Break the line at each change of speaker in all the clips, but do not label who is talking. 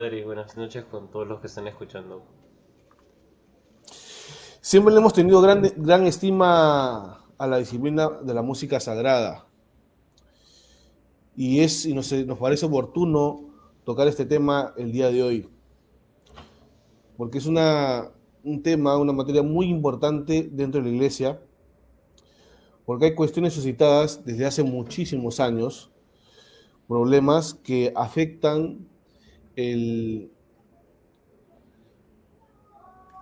Y buenas noches con todos los que están escuchando.
Siempre le hemos tenido gran estima a la disciplina de la música sagrada y nos parece oportuno tocar este tema el día de hoy, porque es un tema, una materia muy importante dentro de la iglesia, porque hay cuestiones suscitadas desde hace muchísimos años, problemas que el,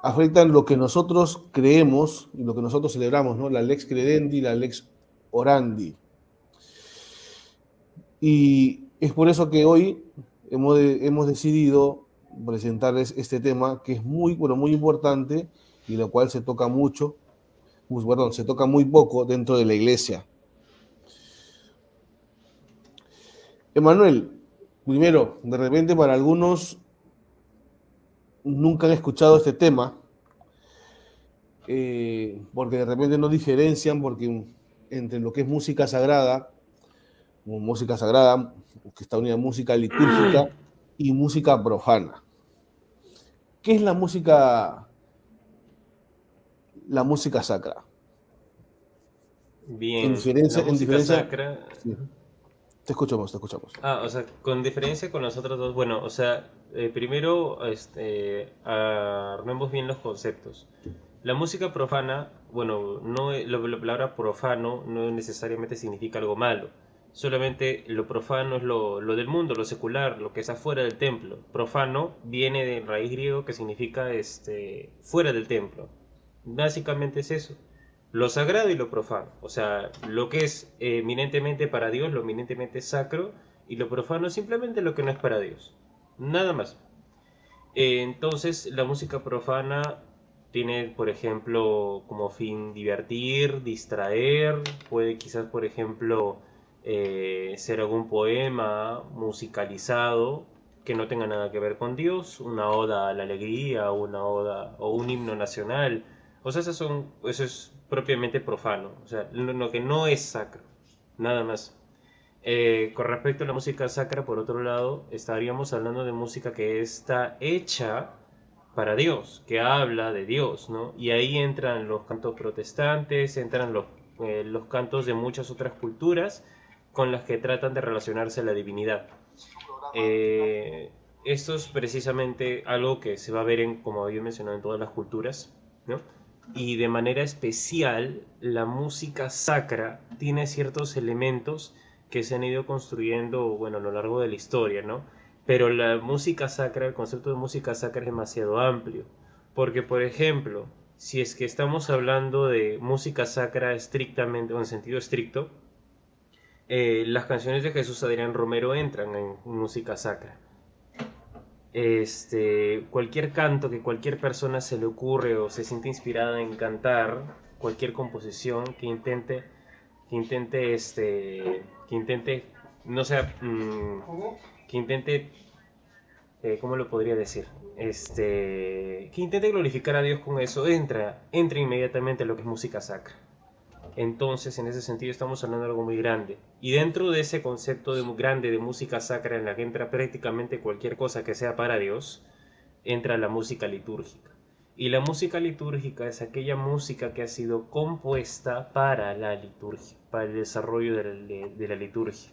afectan lo que nosotros creemos y lo que nosotros celebramos, ¿no? La lex credendi, la lex orandi. Y es por eso que hoy hemos decidido presentarles este tema que es muy, bueno, muy importante y lo cual se toca mucho, perdón, se toca muy poco dentro de la iglesia. Emanuel, primero, de repente para algunos nunca han escuchado este tema, porque de repente no diferencian, porque entre lo que es música sagrada, que está unida a música litúrgica y música profana. ¿Qué es la música sacra?
Bien, la
En
música
diferencia,
sacra.
sí, te escuchamos, te escuchamos.
O sea, con diferencia con las otras dos, bueno, o sea, primero, armemos bien los conceptos. La música profana, bueno, no, la palabra profano no necesariamente significa algo malo. Solamente lo profano es lo del mundo, lo secular, lo que está fuera del templo. Profano viene de raíz griego que significa fuera del templo. Básicamente es eso. Lo sagrado y lo profano. O sea, lo que es eminentemente para Dios, lo eminentemente sacro, y lo profano simplemente lo que no es para Dios. Nada más. Entonces, la música profana tiene, por ejemplo, como fin divertir, distraer, puede quizás, por ejemplo, ser algún poema musicalizado que no tenga nada que ver con Dios, una oda a la alegría, una oda o un himno nacional. O sea, eso es propiamente profano, o sea, lo que no es sacro, nada más. Con respecto a la música sacra, por otro lado, estaríamos hablando de música que está hecha para Dios, que habla de Dios, ¿no? Y ahí entran los cantos protestantes, entran los cantos de muchas otras culturas con las que tratan de relacionarse a la divinidad. Eh, Esto es precisamente algo que se va a ver en, como había mencionado, en todas las culturas, ¿no? Y de manera especial, la música sacra tiene ciertos elementos que se han ido construyendo, bueno, a lo largo de la historia, ¿no? Pero la música sacra, el concepto de música sacra es demasiado amplio, porque, por ejemplo, si es que estamos hablando de música sacra estrictamente, o en sentido estricto, las canciones de Jesús Adrián Romero entran en música sacra. Cualquier canto que cualquier persona se le ocurre o se siente inspirada en cantar, cualquier composición que intente, no sé, que intente, ¿cómo lo podría decir? Que intente glorificar a Dios con eso, entra inmediatamente a lo que es música sacra. Entonces, en ese sentido, estamos hablando de algo muy grande. Y dentro de ese concepto grande de música sacra en la que entra prácticamente cualquier cosa que sea para Dios, entra la música litúrgica. Y la música litúrgica es aquella música que ha sido compuesta para la liturgia, para el desarrollo de la liturgia.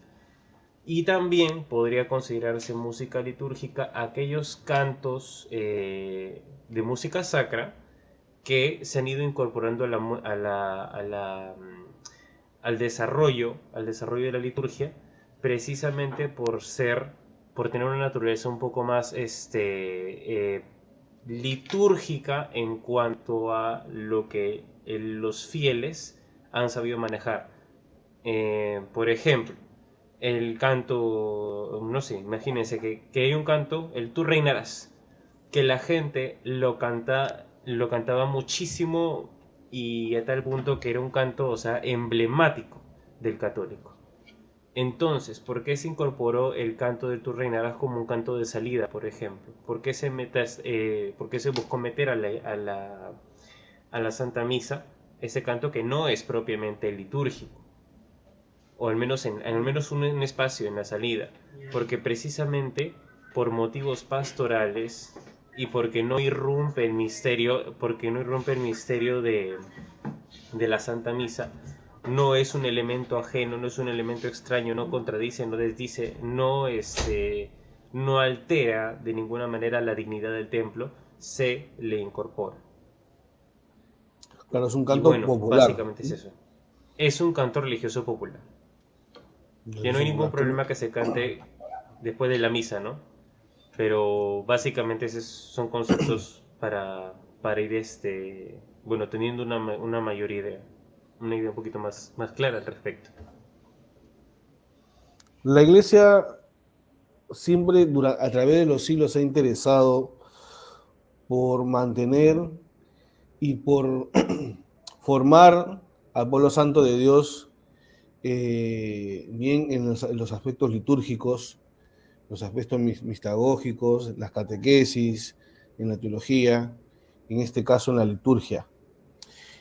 Y también podría considerarse música litúrgica aquellos cantos de música sacra que se han ido incorporando al desarrollo de la liturgia, precisamente por tener una naturaleza un poco más litúrgica en cuanto a lo que los fieles han sabido manejar. Por ejemplo, el canto, no sé, imagínense que hay un canto, el Tú reinarás, que la gente lo cantaba muchísimo y a tal punto que era un canto, o sea, emblemático del católico. Entonces, ¿por qué se incorporó el canto de Tú reinarás como un canto de salida, por ejemplo? ¿Por qué se buscó meter a la Santa Misa ese canto que no es propiamente litúrgico? O al menos un espacio en la salida, porque precisamente por motivos pastorales y porque no irrumpe el misterio, de la Santa Misa, no es un elemento ajeno, no es un elemento extraño, no contradice, no desdice, no altera de ninguna manera la dignidad del templo, se le incorpora.
Claro, es un
Y
canto
bueno,
popular.
básicamente es eso. Es un canto religioso popular. Ya no hay
Religioso
ningún
popular.
problema que se cante después de la misa, ¿no? Pero básicamente esos son conceptos para ir, bueno, teniendo una mayor idea, una idea un poquito más clara al respecto.
La iglesia siempre a través de los siglos se ha interesado por mantener y por formar al pueblo santo de Dios, bien en los aspectos litúrgicos, los aspectos mistagógicos, las catequesis, en la teología, en este caso en la liturgia.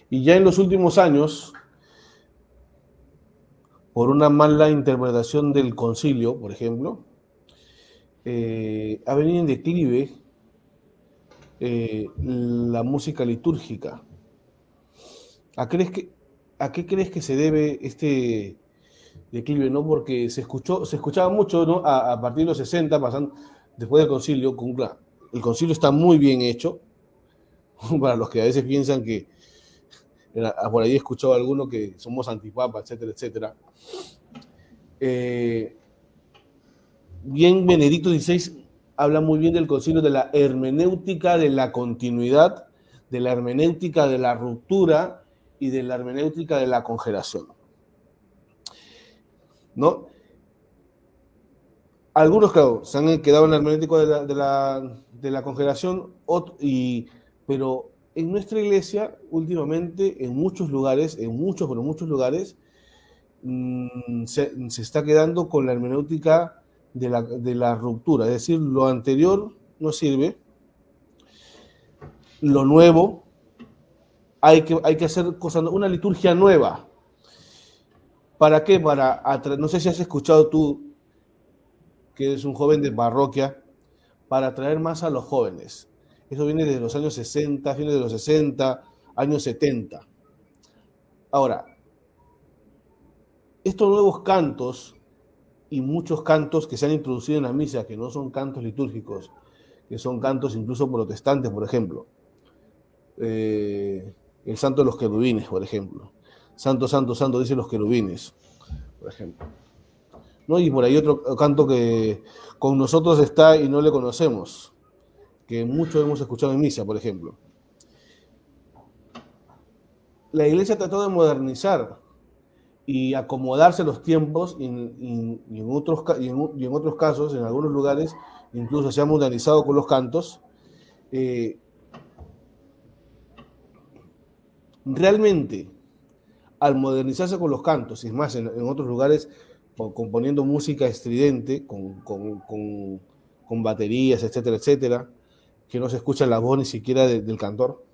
Y ya en los últimos años, por una mala interpretación del concilio, por ejemplo, ha venido en declive la música litúrgica. ¿A, crees que, ¿A qué crees que se debe este declive? ¿No? Porque se escuchaba mucho, ¿no? A partir de los 60, pasando, después del concilio, el concilio está muy bien hecho, para los que a veces piensan que, por ahí he escuchado a algunos que somos antipapa, etcétera, etcétera. Bien, Benedicto XVI habla muy bien del concilio, de la hermenéutica de la continuidad, de la hermenéutica de la ruptura y de la hermenéutica de la congelación, ¿no? Algunos, claro, se han quedado en la hermenéutica de la congelación, pero en nuestra iglesia, últimamente, en muchos lugares, pero muchos lugares, se está quedando con la hermenéutica de la ruptura, es decir, lo anterior no sirve, lo nuevo, hay que hacer cosas, una liturgia nueva. ¿Para qué? No sé si has escuchado tú, que eres un joven de parroquia, para atraer más a los jóvenes. Eso viene desde los años 60, fines de los 60, años 70. Ahora, estos nuevos cantos y muchos cantos que se han introducido en la misa, que no son cantos litúrgicos, que son cantos incluso protestantes, por ejemplo. El Santo de los Querubines, por ejemplo. Santo, santo, santo, dicen los querubines, por ejemplo. ¿No? Y por ahí otro canto que con nosotros está y no le conocemos, que muchos hemos escuchado en misa, por ejemplo. La iglesia trató de modernizar y acomodarse a los tiempos y en otros casos, en algunos lugares, incluso se ha modernizado con los cantos. Realmente, al modernizarse con los cantos, y es más, en otros lugares, componiendo música estridente, con baterías, etcétera, etcétera, que no se escucha la voz ni siquiera del cantor.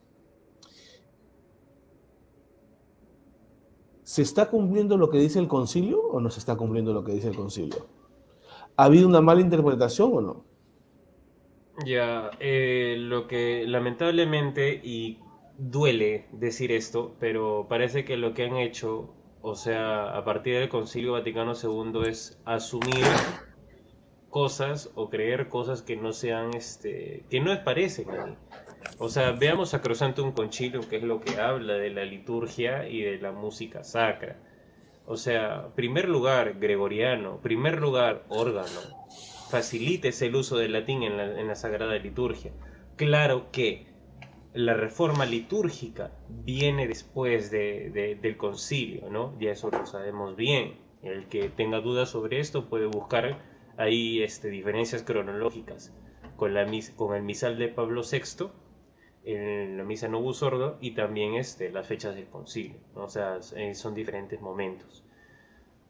¿Se está cumpliendo lo que dice el concilio o no se está cumpliendo lo que dice el concilio? ¿Ha habido una mala interpretación o no?
Ya, lo que lamentablemente, y duele decir esto, pero parece que lo que han hecho, o sea, a partir del Concilio Vaticano II, es asumir cosas o creer cosas que no sean, que no parecen ahí. O sea, veamos Sacrosantum Concilium, que es lo que habla de la liturgia y de la música sacra. O sea, primer lugar, gregoriano, primer lugar, órgano. Facilítese el uso del latín en la Sagrada Liturgia. Claro que la reforma litúrgica viene después del concilio, ¿no? Ya eso lo sabemos bien. El que tenga dudas sobre esto puede buscar ahí diferencias cronológicas con el misal de Pablo VI, en la misa Novus Ordo, y también las fechas del concilio, ¿no? O sea, son diferentes momentos.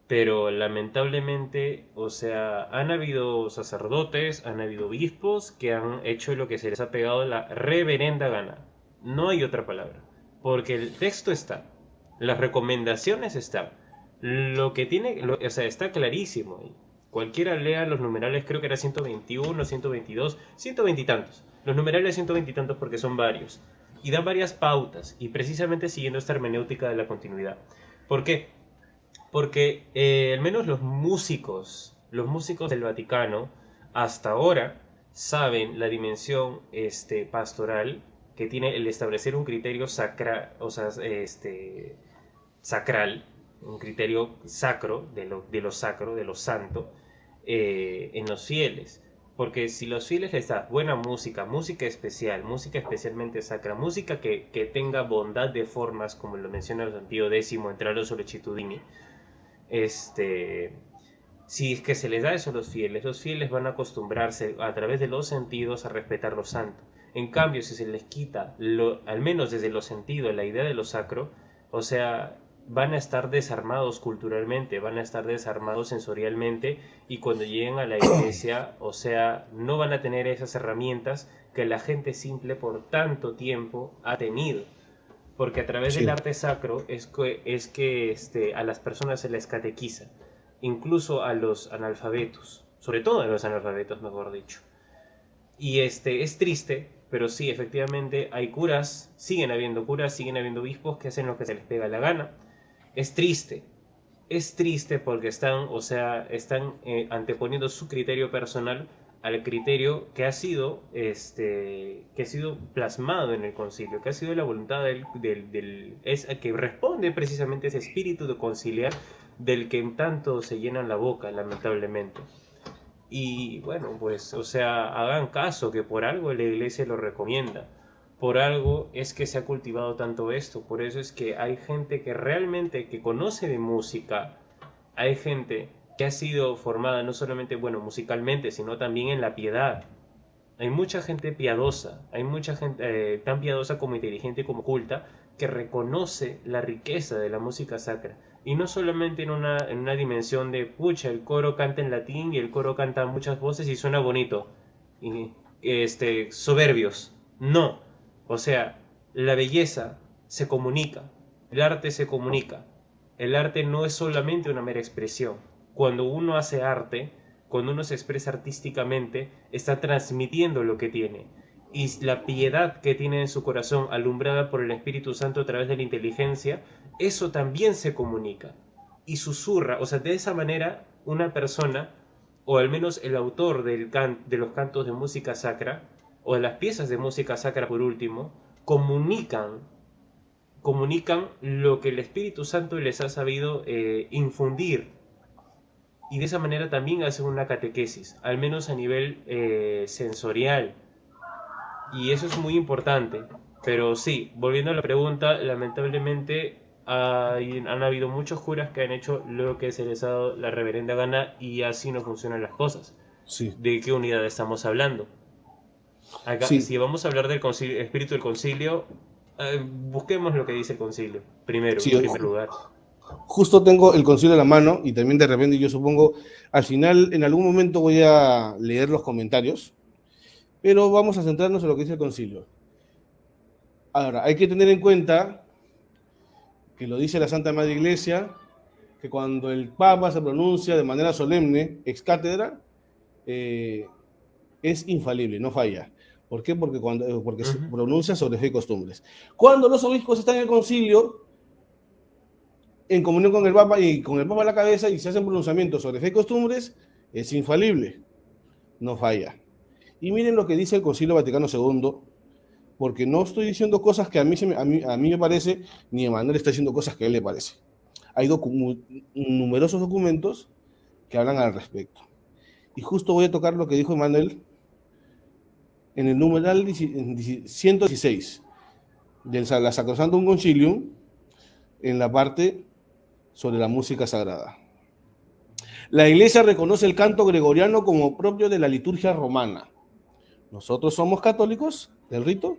Pero lamentablemente, o sea, han habido sacerdotes, han habido obispos que han hecho lo que se les ha pegado la reverenda gana. No hay otra palabra. Porque el texto está, las recomendaciones están, lo que tiene, o sea, está clarísimo ahí. Cualquiera lea los numerales, creo que era 121, 122, 120 y tantos. Los numerales 120 y tantos porque son varios. Y dan varias pautas, y precisamente siguiendo esta hermenéutica de la continuidad. ¿Por qué? Porque al menos los músicos del Vaticano, hasta ahora saben la dimensión pastoral que tiene el establecer un criterio sacral, un criterio sacro, de lo sacro, de lo santo, en los fieles. Porque si los fieles les das buena música, música especial, música especialmente sacra, música que tenga bondad de formas, como lo menciona el Pío X, entre los Sollecitudini, si es que se les da eso a los fieles van a acostumbrarse a través de los sentidos a respetar lo santo. En cambio, si se les quita, al menos desde los sentidos, la idea de lo sacro, o sea, van a estar desarmados culturalmente, van a estar desarmados sensorialmente, y cuando lleguen a la iglesia, o sea, no van a tener esas herramientas que la gente simple por tanto tiempo ha tenido. Porque a través
Sí.
del arte sacro es que a las personas se les catequiza, incluso a los analfabetos, sobre todo a los analfabetos, mejor dicho. Y es triste, pero sí, efectivamente hay curas, siguen habiendo obispos que hacen lo que se les pega la gana. Es triste, es triste porque están anteponiendo su criterio personal al criterio que ha sido plasmado en el concilio, que ha sido la voluntad que responde precisamente a ese espíritu de conciliar del que en tanto se llenan la boca, lamentablemente. Y bueno, pues, o sea, hagan caso, que por algo la iglesia lo recomienda. Por algo es que se ha cultivado tanto esto. Por eso es que hay gente que realmente que conoce de música. Hay gente que ha sido formada no solamente, bueno, musicalmente, sino también en la piedad. Hay mucha gente piadosa, hay mucha gente tan piadosa como inteligente como culta, que reconoce la riqueza de la música sacra. Y no solamente en una dimensión de, pucha, el coro canta en latín y el coro canta muchas voces y suena bonito. Y, soberbios. No. O sea, la belleza se comunica, el arte se comunica. El arte no es solamente una mera expresión. Cuando uno hace arte, cuando uno se expresa artísticamente, está transmitiendo lo que tiene. Y la piedad que tiene en su corazón, alumbrada por el Espíritu Santo a través de la inteligencia, eso también se comunica. Y susurra, o sea, de esa manera una persona, o al menos el autor de los cantos de música sacra, o de las piezas de música sacra por último, comunican lo que el Espíritu Santo les ha sabido infundir, y de esa manera también hacen una catequesis, al menos a nivel sensorial, y eso es muy importante. Pero sí, volviendo a la pregunta, lamentablemente han habido muchos curas que han hecho lo que se les ha dado la reverenda gana, y así no funcionan las cosas.
Sí,
¿De qué unidad estamos hablando? Acá,
sí.
si vamos a hablar del espíritu del concilio, busquemos lo que dice el concilio, primero,
Sí,
en primer lugar.
justo tengo el concilio a la mano y también de repente yo supongo, al final en algún momento voy a leer los comentarios, pero vamos a centrarnos en lo que dice el concilio. Ahora, hay que tener en cuenta que lo dice la Santa Madre Iglesia, que cuando el Papa se pronuncia de manera solemne, ex cátedra, eh, es infalible, no falla. ¿Por qué? Porque se
Ujú.
pronuncia sobre fe y costumbres. Cuando los obispos están en el concilio, en comunión con el Papa y con el Papa a la cabeza, y se hacen pronunciamientos sobre fe y costumbres, es infalible, no falla. Y miren lo que dice el Concilio Vaticano II, porque no estoy diciendo cosas que a mí me parece, ni Emanuel está diciendo cosas que a él le parece. Hay numerosos documentos que hablan al respecto. Y justo voy a tocar lo que dijo Emanuel en el numeral 116 del Sacrosantum Concilium, en la parte sobre la música sagrada. La Iglesia reconoce el canto gregoriano como propio de la liturgia romana. Nosotros somos católicos del rito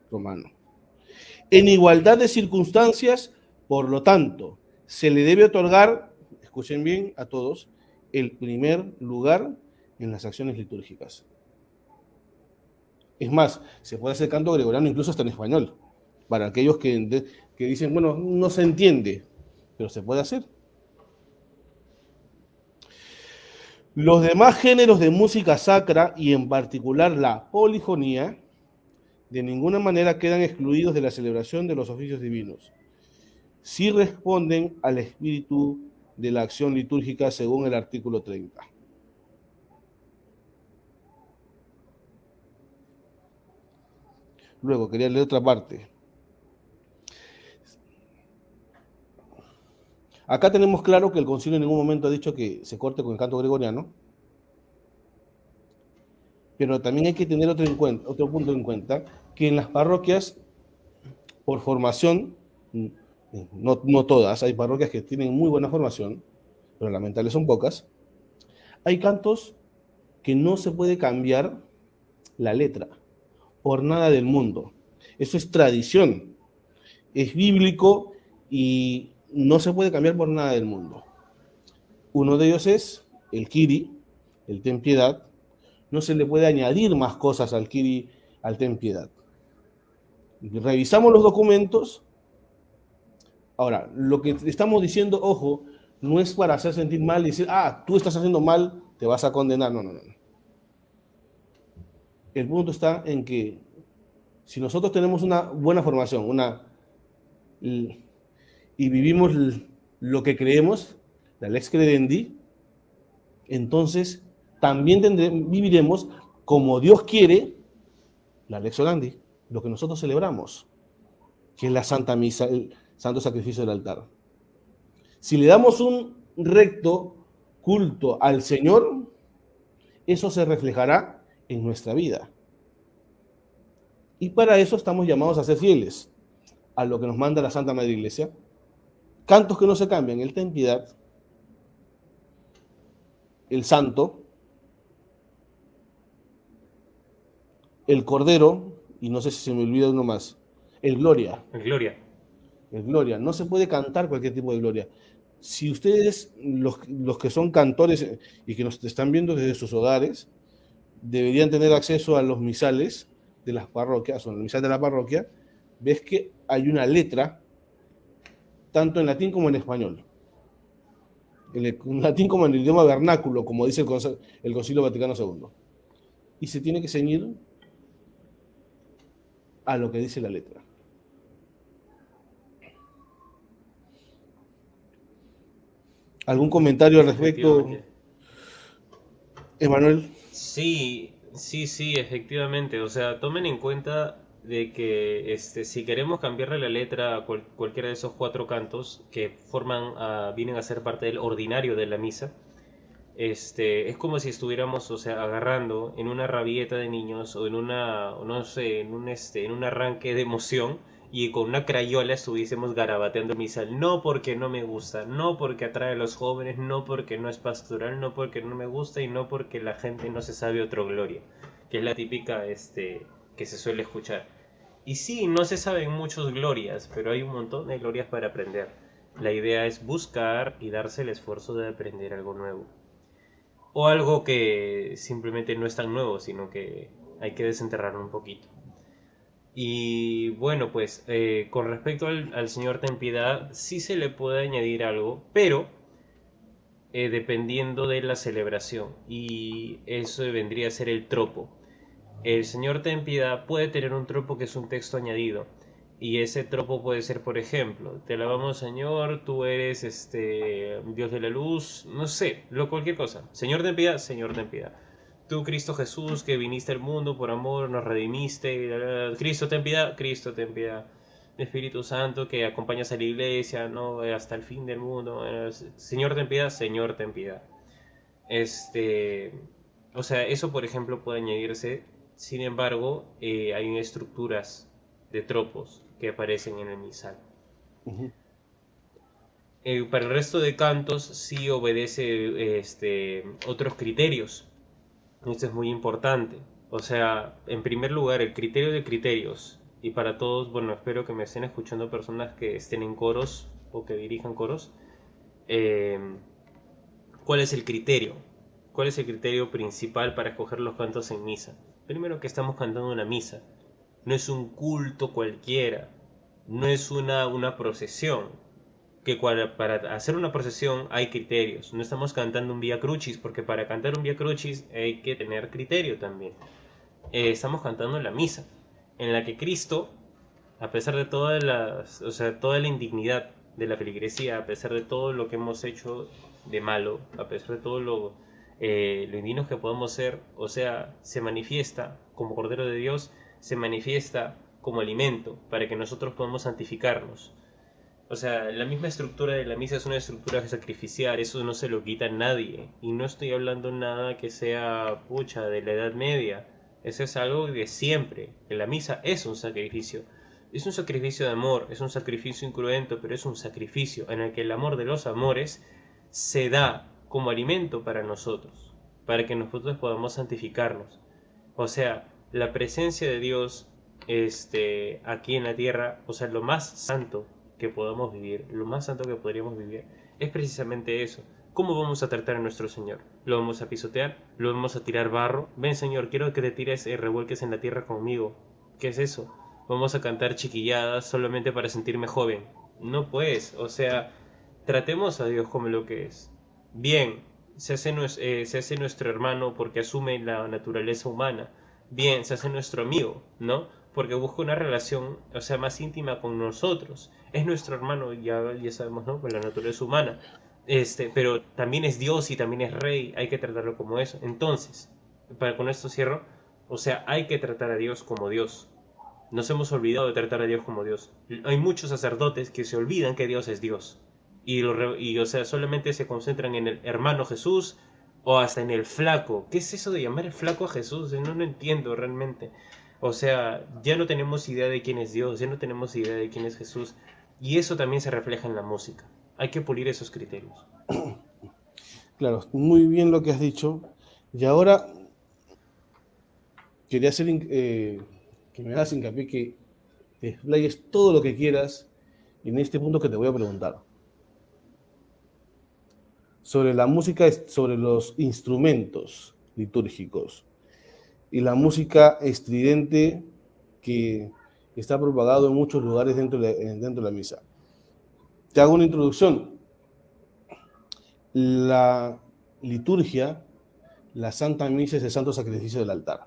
romano. En igualdad de circunstancias, por lo tanto, se le debe otorgar, escuchen bien a todos, el primer lugar en las acciones litúrgicas. Es más, se puede hacer canto gregoriano incluso hasta en español, para aquellos que dicen, bueno, no se entiende, pero se puede hacer. Los demás géneros de música sacra, y en particular la polifonía, de ninguna manera quedan excluidos de la celebración de los oficios divinos. Sí responden al espíritu de la acción litúrgica según el artículo 30. Luego, quería leer otra parte. Acá tenemos claro que el concilio en ningún momento ha dicho que se corte con el canto gregoriano, pero también hay que tener otro punto en cuenta, que en las parroquias, por formación, no todas, hay parroquias que tienen muy buena formación, pero lamentables son pocas, hay cantos que no se puede cambiar la letra por nada del mundo. Eso es tradición, es bíblico y no se puede cambiar por nada del mundo. Uno de ellos es el Kiri, el Ten Piedad. No se le puede añadir más cosas al Kiri, al Ten Piedad. Revisamos los documentos. Ahora, lo que estamos diciendo, ojo, no es para hacer sentir mal y decir, tú estás haciendo mal, te vas a condenar. No. El punto está en que si nosotros tenemos una buena formación, y vivimos lo que creemos, la lex credendi, entonces también viviremos como Dios quiere la lex orandi, lo que nosotros celebramos, que es la Santa Misa, el Santo Sacrificio del altar. Si le damos un recto culto al Señor, eso se reflejará en nuestra vida. Y para eso estamos llamados a ser fieles a lo que nos manda la Santa Madre Iglesia. Cantos que no se cambian, el Ten Piedad, el Santo, el Cordero, y no sé si se me olvida uno más, el Gloria.
El Gloria.
El Gloria. No se puede cantar cualquier tipo de Gloria. Si ustedes, los que son cantores y que nos están viendo desde sus hogares, deberían tener acceso a los misales de las parroquias, o el misal de la parroquia, ves que hay una letra, tanto en latín como en español. En latín como en el idioma vernáculo, como dice el Concilio Vaticano II. Y se tiene que ceñir a lo que dice la letra. ¿Algún comentario al respecto, Emanuel?
Sí, efectivamente. O sea, tomen en cuenta de que si queremos cambiarle la letra a cualquiera de esos cuatro cantos que vienen a ser parte del ordinario de la misa, es como si estuviéramos, o sea, agarrando en una rabieta de niños o en o no sé, en un arranque de emoción y con una crayola estuviésemos garabateando el misal. No porque no me gusta, no porque atrae a los jóvenes, no porque no es pastoral, no porque no me gusta y no porque la gente no se sabe otro gloria, que es la típica, que se suele escuchar. Y sí, no se saben muchos glorias, pero hay un montón de glorias para aprender. La idea es buscar y darse el esfuerzo de aprender algo nuevo. O algo que simplemente no es tan nuevo, sino que hay que desenterrarlo un poquito. Y bueno, pues con respecto al señor Ten Piedad, sí se le puede añadir algo, pero dependiendo de la celebración. Y eso vendría a ser el tropo. El señor Ten Piedad puede tener un tropo que es un texto añadido. Y ese tropo puede ser, por ejemplo, te alabamos Señor, tú eres Dios de la luz, no sé, cualquier cosa. Señor ten piedad, Señor ten piedad. Tú, Cristo Jesús, que viniste al mundo por amor, nos redimiste, Cristo ten piedad, Cristo ten piedad. Espíritu Santo, que acompañas a la iglesia, ¿no? Hasta el fin del mundo. Señor ten piedad, Señor ten piedad. O sea, eso por ejemplo puede añadirse. Sin embargo, hay estructuras de tropos que aparecen en el misal.
Uh-huh.
Para el resto de cantos sí obedece otros criterios. Esto es muy importante. O sea, en primer lugar, el criterio de criterios. Y para todos, bueno, espero que me estén escuchando personas que estén en coros o que dirijan coros. ¿Cuál es el criterio? ¿Cuál es el criterio principal para escoger los cantos en misa? Primero, que estamos cantando una misa. No es un culto cualquiera, no es una procesión. que para hacer una procesión hay criterios. No estamos cantando un Vía Crucis, porque para cantar un Vía Crucis hay que tener criterio también. Estamos cantando la misa, en la que Cristo, a pesar de toda la indignidad de la feligresía, a pesar de todo lo que hemos hecho de malo, a pesar de todo lo indignos que podemos ser, o sea, se manifiesta como Cordero de Dios, se manifiesta como alimento para que nosotros podamos santificarnos. O sea, la misma estructura de la misa es una estructura sacrificial, eso no se lo quita a nadie. Y no estoy hablando nada que sea pucha de la Edad Media. Eso es algo de siempre. Que la misa es un sacrificio. Es un sacrificio de amor, es un sacrificio incruento, pero es un sacrificio en el que el amor de los amores se da como alimento para nosotros, para que nosotros podamos santificarnos. O sea, la presencia de Dios aquí en la tierra, o sea, lo más santo que podamos vivir, lo más santo que podríamos vivir, es precisamente eso. ¿Cómo vamos a tratar a nuestro Señor? ¿Lo vamos a pisotear? ¿Lo vamos a tirar barro? Ven, Señor, quiero que te tires y revuelques en la tierra conmigo. ¿Qué es eso? ¿Vamos a cantar chiquilladas solamente para sentirme joven? No pues, o sea, tratemos a Dios como lo que es. Bien, se hace nuestro hermano porque asume la naturaleza humana. Bien, se hace nuestro amigo, ¿no? Porque busca una relación, o sea, más íntima con nosotros. Es nuestro hermano, ya sabemos, ¿no? Con la naturaleza humana. Pero también es Dios y también es Rey, hay que tratarlo como eso. Entonces, con esto cierro, o sea, hay que tratar a Dios como Dios. Nos hemos olvidado de tratar a Dios como Dios. Hay muchos sacerdotes que se olvidan que Dios es Dios. O sea, solamente se concentran en el hermano Jesús o hasta en el flaco. ¿Qué es eso de llamar flaco a Jesús? No lo entiendo realmente. O sea, ya no tenemos idea de quién es Dios, ya no tenemos idea de quién es Jesús. Y eso también se refleja en la música. Hay que pulir esos criterios.
Claro, muy bien lo que has dicho. Y ahora quería hacer que me hagas hincapié que te explayes todo lo que quieras en este punto que te voy a preguntar. Sobre la música, sobre los instrumentos litúrgicos y la música estridente que está propagado en muchos lugares dentro de la misa. Te hago una introducción. La liturgia, la Santa Misa es el santo sacrificio del altar.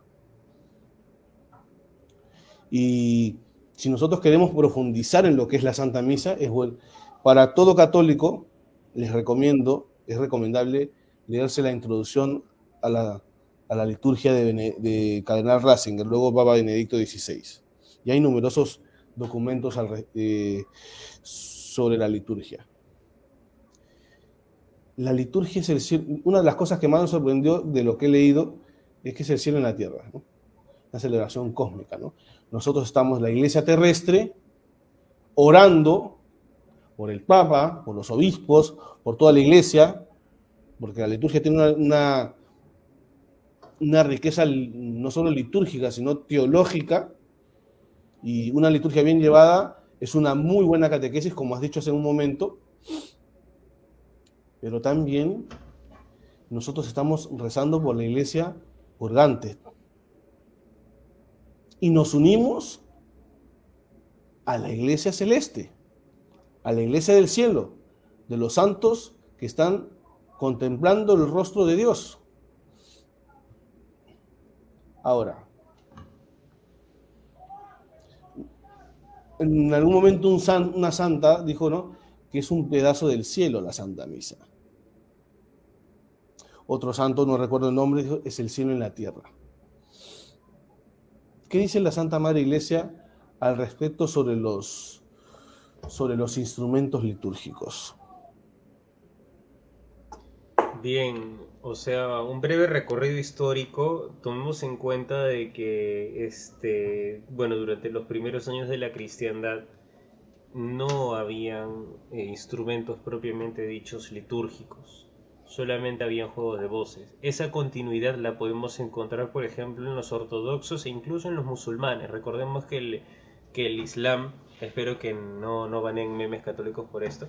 Y si nosotros queremos profundizar en lo que es la Santa Misa, es bueno. Para todo católico, les recomiendo, es recomendable leerse la introducción a la liturgia de Cardenal Ratzinger, luego Papa Benedicto XVI. Y hay numerosos documentos sobre la liturgia. La liturgia es el cielo. Una de las cosas que más me sorprendió de lo que he leído es que es el cielo en la tierra, ¿no? Una celebración cósmica, ¿no? Nosotros estamos en la iglesia terrestre orando por el Papa, por los obispos, por toda la iglesia, porque la liturgia tiene una riqueza no solo litúrgica, sino teológica, y una liturgia bien llevada es una muy buena catequesis, como has dicho hace un momento, pero también nosotros estamos rezando por la iglesia purgante y nos unimos a la iglesia celeste, a la iglesia del cielo, de los santos que están contemplando el rostro de Dios. Ahora, en algún momento una santa dijo, ¿no?, que es un pedazo del cielo la Santa Misa. Otro santo, no recuerdo el nombre, dijo, es el cielo en la tierra. ¿Qué dice la Santa Madre Iglesia al respecto sobre los instrumentos litúrgicos?
Bien, o sea, un breve recorrido histórico. Tomemos en cuenta de que, bueno, durante los primeros años de la cristiandad no habían instrumentos propiamente dichos litúrgicos, solamente habían juegos de voces. Esa continuidad la podemos encontrar, por ejemplo, en los ortodoxos e incluso en los musulmanes. Recordemos que el Islam, espero que no baneen memes católicos por esto,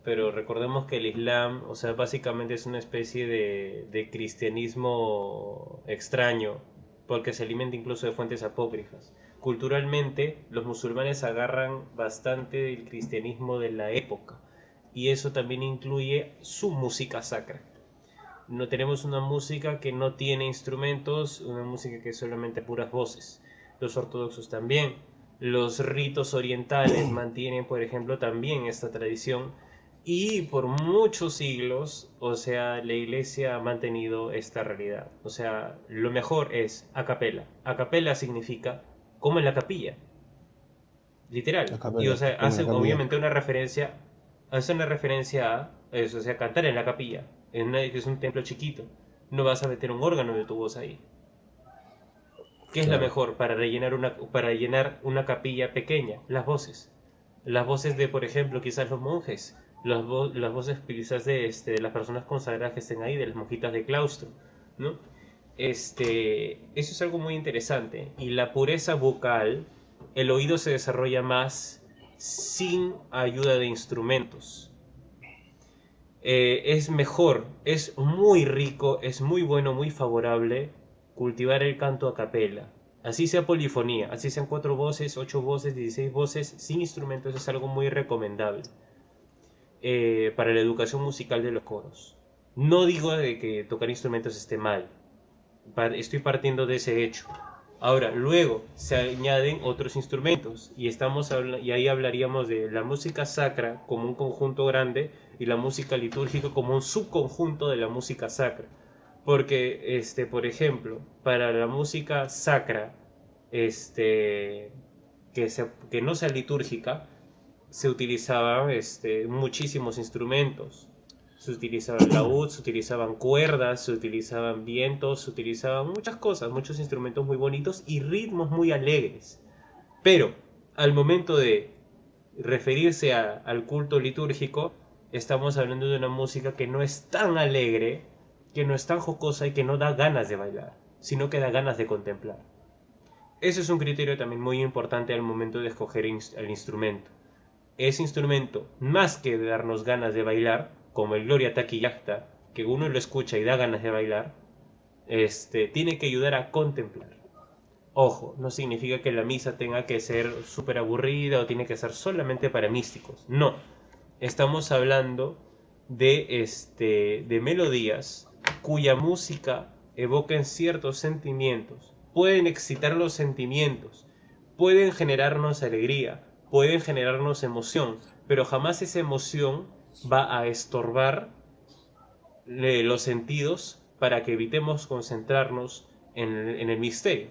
pero recordemos que el Islam, o sea, básicamente es una especie de cristianismo extraño, porque se alimenta incluso de fuentes apócrifas. Culturalmente, los musulmanes agarran bastante del cristianismo de la época. y eso también incluye su música sacra. No tenemos una música que no tiene instrumentos, una música que es solamente puras voces. Los ortodoxos también. Los ritos orientales mantienen, por ejemplo, también esta tradición. Y por muchos siglos, o sea, la iglesia ha mantenido esta realidad. O sea, lo mejor es a capela. A capela significa como en la capilla, literal. Y o sea,
como en
hace
la capilla.
obviamente hace una referencia a eso, o sea, cantar en la capilla, que es un templo chiquito. No vas a meter un órgano de tu voz ahí. ¿Qué es la
Claro.
mejor para llenar una capilla pequeña? Las voces. Las voces de, por ejemplo, quizás los monjes. Las voces quizás de las personas consagradas que estén ahí, de las monjitas de claustro, ¿no? Eso es algo muy interesante. Y la pureza vocal, el oído se desarrolla más sin ayuda de instrumentos. Es mejor, es muy rico, es muy bueno, muy favorable cultivar el canto a capela. Así sea polifonía, así sean 4 voces, 8 voces, 16 voces, sin instrumentos es algo muy recomendable para la educación musical de los coros. No digo de que tocar instrumentos esté mal, estoy partiendo de ese hecho. Ahora, luego se añaden otros instrumentos y ahí hablaríamos de la música sacra como un conjunto grande y la música litúrgica como un subconjunto de la música sacra. Porque, por ejemplo, para la música sacra, que no sea litúrgica, se utilizaban muchísimos instrumentos. Se utilizaba el laúd, se utilizaban cuerdas, se utilizaban vientos, se utilizaban muchas cosas, muchos instrumentos muy bonitos y ritmos muy alegres. Pero al momento de referirse al culto litúrgico, estamos hablando de una música que no es tan alegre, que no es tan jocosa y que no da ganas de bailar, sino que da ganas de contemplar. Eso es un criterio también muy importante al momento de escoger el instrumento. Ese instrumento, más que de darnos ganas de bailar, como el Gloria Taquillacta, que uno lo escucha y da ganas de bailar, tiene que ayudar a contemplar. Ojo, no significa que la misa tenga que ser súper aburrida o tiene que ser solamente para místicos. No, estamos hablando de melodías cuya música evoquen ciertos sentimientos. Pueden excitar los sentimientos, pueden generarnos alegría, pueden generarnos emoción, pero jamás esa emoción va a estorbar los sentidos para que evitemos concentrarnos en el misterio.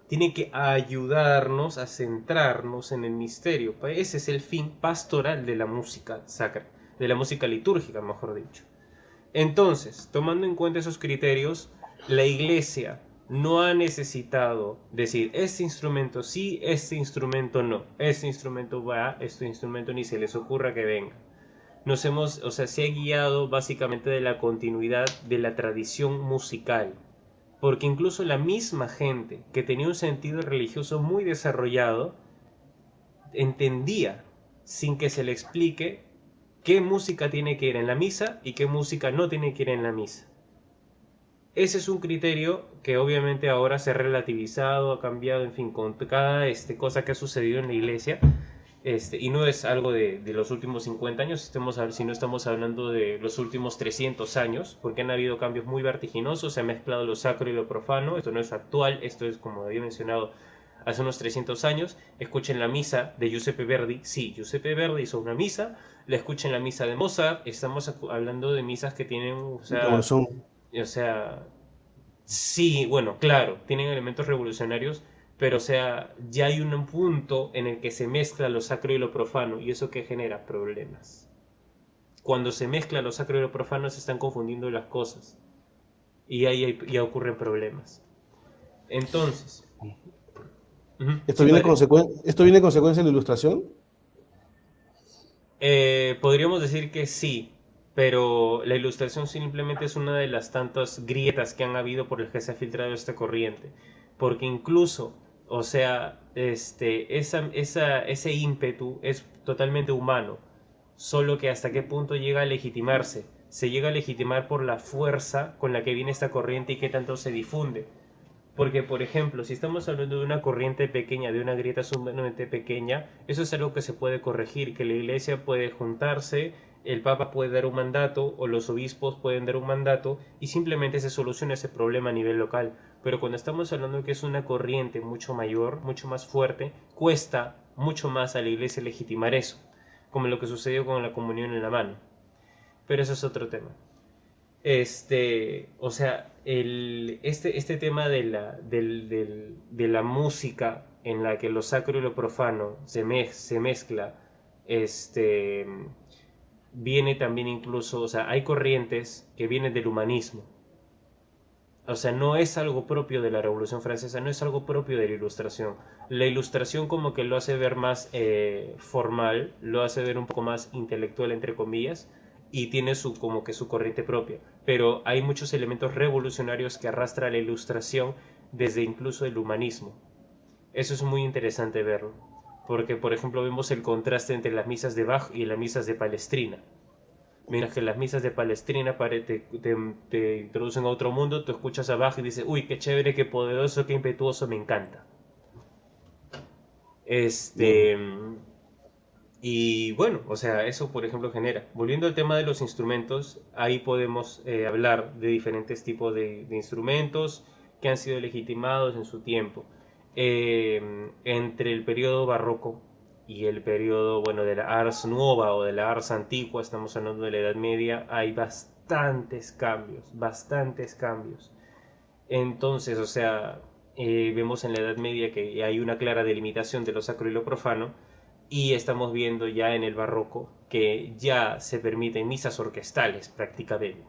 Tiene que ayudarnos a centrarnos en el misterio. Ese es el fin pastoral de la música sacra, de la música litúrgica, mejor dicho. Entonces, tomando en cuenta esos criterios, la iglesia no ha necesitado decir este instrumento sí, este instrumento no, este instrumento va, este instrumento ni se les ocurra que venga. O sea, se ha guiado básicamente de la continuidad de la tradición musical, porque incluso la misma gente que tenía un sentido religioso muy desarrollado entendía, sin que se le explique, qué música tiene que ir en la misa y qué música no tiene que ir en la misa. Ese es un criterio que obviamente ahora se ha relativizado, ha cambiado, en fin, con cada cosa que ha sucedido en la iglesia. Y no es algo de los últimos 50 años, si no estamos hablando de los últimos 300 años, porque han habido cambios muy vertiginosos, se ha mezclado lo sacro y lo profano, esto no es actual, esto es, como había mencionado, hace unos 300 años. Escuchen la misa de Giuseppe Verdi, sí, Giuseppe Verdi hizo una misa, la escuchen la misa de Mozart, estamos hablando de misas que tienen,
Revolución.
o sea, sí, bueno, claro, tienen elementos revolucionarios, pero o sea, ya hay un punto en el que se mezcla lo sacro y lo profano, y eso que genera problemas. Cuando se mezcla lo sacro y lo profano se están confundiendo las cosas, y ahí ya ocurren problemas. Entonces,
¿Esto
sí,
viene,
padre.
esto viene consecuencia de la ilustración?
Podríamos decir que sí, pero la ilustración simplemente es una de las tantas grietas que han habido por las que se ha filtrado esta corriente. Porque incluso, o sea, ese ímpetu es totalmente humano, solo que hasta qué punto llega a legitimarse. Se llega a legitimar por la fuerza con la que viene esta corriente y qué tanto se difunde. Porque, por ejemplo, si estamos hablando de una corriente pequeña, de una grieta sumamente pequeña, eso es algo que se puede corregir, que la iglesia puede juntarse, el papa puede dar un mandato o los obispos pueden dar un mandato y simplemente se soluciona ese problema a nivel local. Pero cuando estamos hablando de que es una corriente mucho mayor, mucho más fuerte, cuesta mucho más a la iglesia legitimar eso, como lo que sucedió con la comunión en la mano. Pero eso es otro tema. O sea, este tema de la música en la que lo sacro y lo profano se mezcla, este, viene también incluso, o sea, hay corrientes que vienen del humanismo. O sea, no es algo propio de la Revolución Francesa, no es algo propio de la Ilustración. La Ilustración como que lo hace ver más formal, lo hace ver un poco más intelectual, entre comillas, y tiene su como que su corriente propia. Pero hay muchos elementos revolucionarios que arrastra la Ilustración desde incluso el humanismo. Eso es muy interesante verlo, porque por ejemplo vemos el contraste entre las misas de Bach y las misas de Palestrina. Mientras que las misas de Palestrina te introducen a otro mundo, tú escuchas a Bach y dices, uy, qué chévere, qué poderoso, qué impetuoso, me encanta.
Claro.
Este, y bueno, o sea, eso por ejemplo genera. Volviendo al tema de los instrumentos, ahí podemos hablar de diferentes tipos de instrumentos que han sido legitimados en su tiempo. Entre el periodo barroco y el periodo, bueno, de la Ars Nuova o de la Ars Antigua, estamos hablando de la Edad Media, hay bastantes cambios, bastantes cambios. Entonces, o sea, vemos en la Edad Media que hay una clara delimitación de lo sacro y lo profano, y estamos viendo ya en el barroco que ya se permiten misas orquestales prácticamente.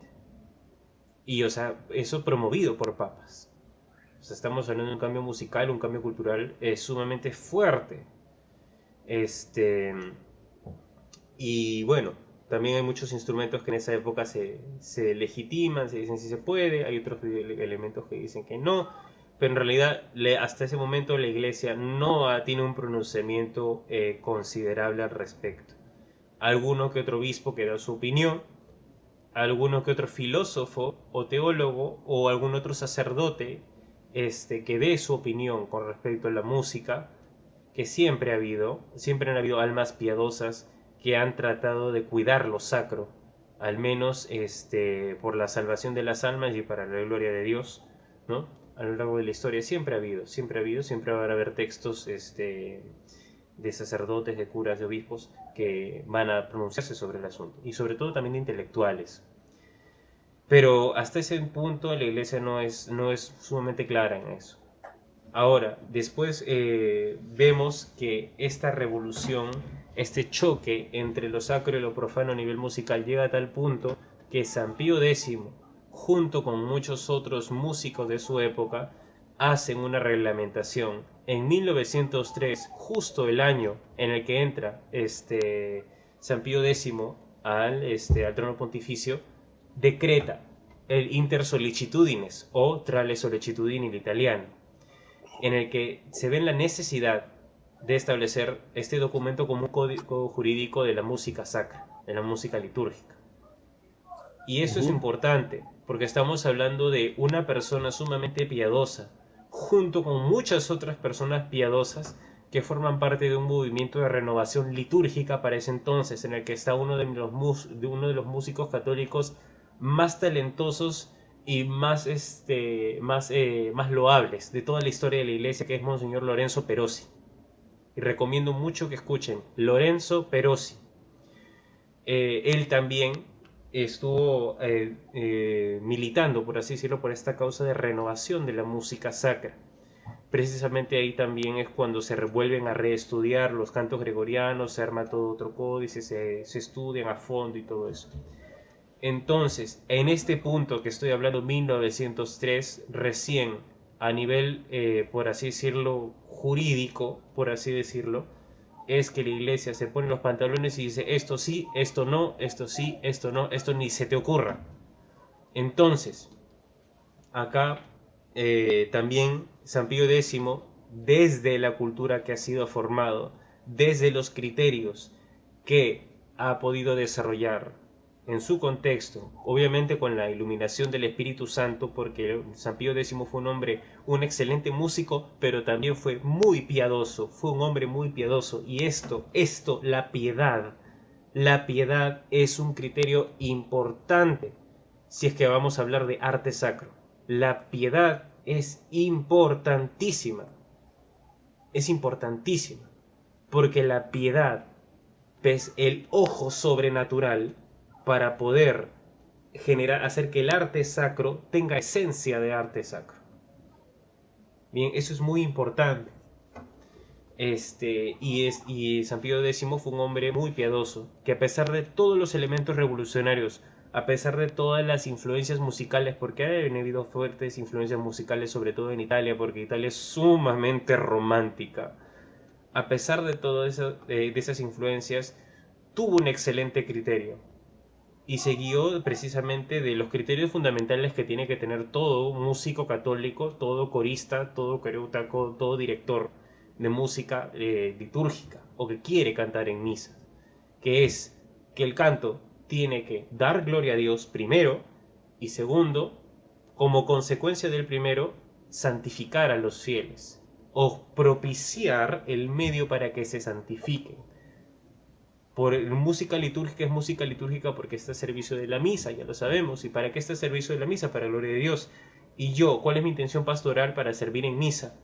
Y, o sea, eso promovido por papas. O sea, estamos hablando de un cambio musical, un cambio cultural sumamente fuerte. Este, y bueno, también hay muchos instrumentos que en esa época se legitiman, se dicen si se puede, hay otros elementos que dicen que no, pero en realidad hasta ese momento la iglesia no tiene un pronunciamiento considerable al respecto. Alguno que otro obispo que da su opinión, alguno que otro filósofo o teólogo o algún otro sacerdote que dé su opinión con respecto a la música, que siempre han habido almas piadosas que han tratado de cuidar lo sacro, al menos por la salvación de las almas y para la gloria de Dios, ¿no? A lo largo de la historia siempre ha habido, siempre ha habido, siempre va a haber textos de sacerdotes, de curas, de obispos que van a pronunciarse sobre el asunto y sobre todo también de intelectuales. Pero hasta ese punto la iglesia no es sumamente clara en eso. Ahora, después vemos que esta revolución, este choque entre lo sacro y lo profano a nivel musical llega a tal punto que San Pío X, junto con muchos otros músicos de su época, hacen una reglamentación. En 1903, justo el año en el que entra San Pío X al trono pontificio, decreta el Inter Sollicitudines o Tra le Sollecitudini in italiano, en el que se ve la necesidad de establecer este documento como un código jurídico de la música sacra, de la música litúrgica. Y eso es
Ujú.
importante, porque estamos hablando de una persona sumamente piadosa, junto con muchas otras personas piadosas que forman parte de un movimiento de renovación litúrgica para ese entonces, en el que está uno de los músicos católicos más talentosos y más loables de toda la historia de la iglesia, que es Monseñor Lorenzo Perosi. Y recomiendo mucho que escuchen Lorenzo Perosi. Él también estuvo militando, por así decirlo, por esta causa de renovación de la música sacra. Precisamente ahí también es cuando se vuelven a reestudiar los cantos gregorianos, se arma todo otro códice, se estudian a fondo y todo eso. Entonces, en este punto que estoy hablando, 1903, recién a nivel, por así decirlo, jurídico, por así decirlo, es que la iglesia se pone los pantalones y dice esto sí, esto no, esto sí, esto no, esto ni se te ocurra. Entonces, acá también San Pío X, desde la cultura que ha sido formado, desde los criterios que ha podido desarrollar en su contexto, obviamente con la iluminación del Espíritu Santo, porque San Pío X fue un hombre, un excelente músico, pero también fue muy piadoso, fue un hombre muy piadoso, y la piedad es un criterio importante si es que vamos a hablar de arte sacro. La piedad es importantísima, porque la piedad es el ojo sobrenatural para poder hacer que el arte sacro tenga esencia de arte sacro. Bien, eso es muy importante. Y San Pío X fue un hombre muy piadoso, que a pesar de todos los elementos revolucionarios, a pesar de todas las influencias musicales, porque han habido fuertes influencias musicales, sobre todo en Italia, porque Italia es sumamente romántica, a pesar de todas de esas influencias, tuvo un excelente criterio y se guió precisamente de los criterios fundamentales que tiene que tener todo músico católico, todo corista, todo coreógrafo, todo director de música litúrgica o que quiere cantar en misa, que es que el canto tiene que dar gloria a Dios primero y segundo, como consecuencia del primero, santificar a los fieles o propiciar el medio para que se santifiquen. Por música litúrgica es música litúrgica porque está a servicio de la misa, ya lo sabemos. ¿Y para qué está a servicio de la misa? Para la gloria de Dios. Y yo, ¿cuál es mi intención pastoral para servir en misa?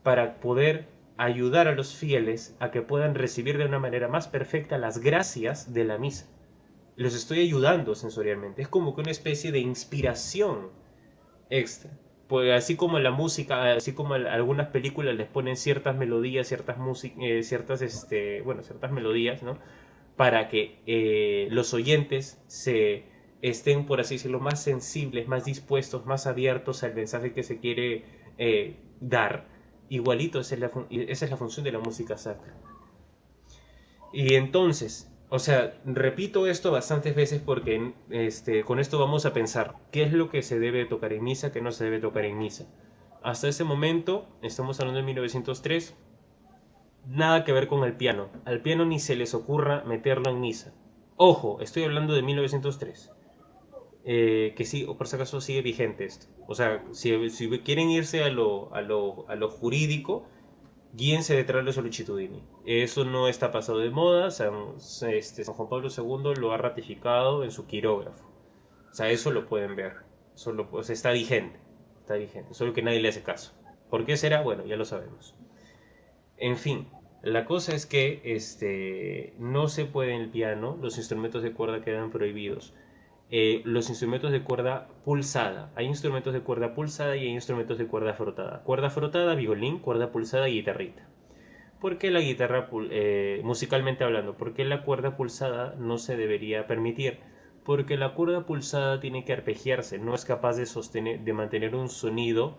Para poder ayudar a los fieles a que puedan recibir de una manera más perfecta las gracias de la misa. Los estoy ayudando sensorialmente. Es como que una especie de inspiración extra. Pues así como la música, así como algunas películas les ponen ciertas melodías, ciertas melodías, ¿no? Para que los oyentes se estén, por así decirlo, más sensibles, más dispuestos, más abiertos al mensaje que se quiere dar. Igualito, esa es la función de la música sacra. Y entonces, o sea, repito esto bastantes veces porque con esto vamos a pensar qué es lo que se debe tocar en misa, qué no se debe tocar en misa. Hasta ese momento, estamos hablando de 1903, nada que ver con el piano. Al piano ni se les ocurra meterlo en misa. Ojo, estoy hablando de 1903. Que sí, o por si acaso sigue vigente esto. O sea, si quieren irse a lo jurídico, guíense detrás de Sollicitudini. Eso no está pasado de moda. San Juan Pablo II lo ha ratificado en su quirógrafo. O sea, eso lo pueden ver. O sea, está vigente. Está vigente. Solo que nadie le hace caso. ¿Por qué será? Bueno, ya lo sabemos. En fin, la cosa es que no se puede en el piano, los instrumentos de cuerda quedan prohibidos. Los instrumentos de cuerda pulsada. Hay instrumentos de cuerda pulsada y hay instrumentos de cuerda frotada. Cuerda frotada, violín, cuerda pulsada y guitarrita. ¿Por qué la guitarra, musicalmente hablando, por qué la cuerda pulsada no se debería permitir? Porque la cuerda pulsada tiene que arpegiarse, no es capaz de mantener un sonido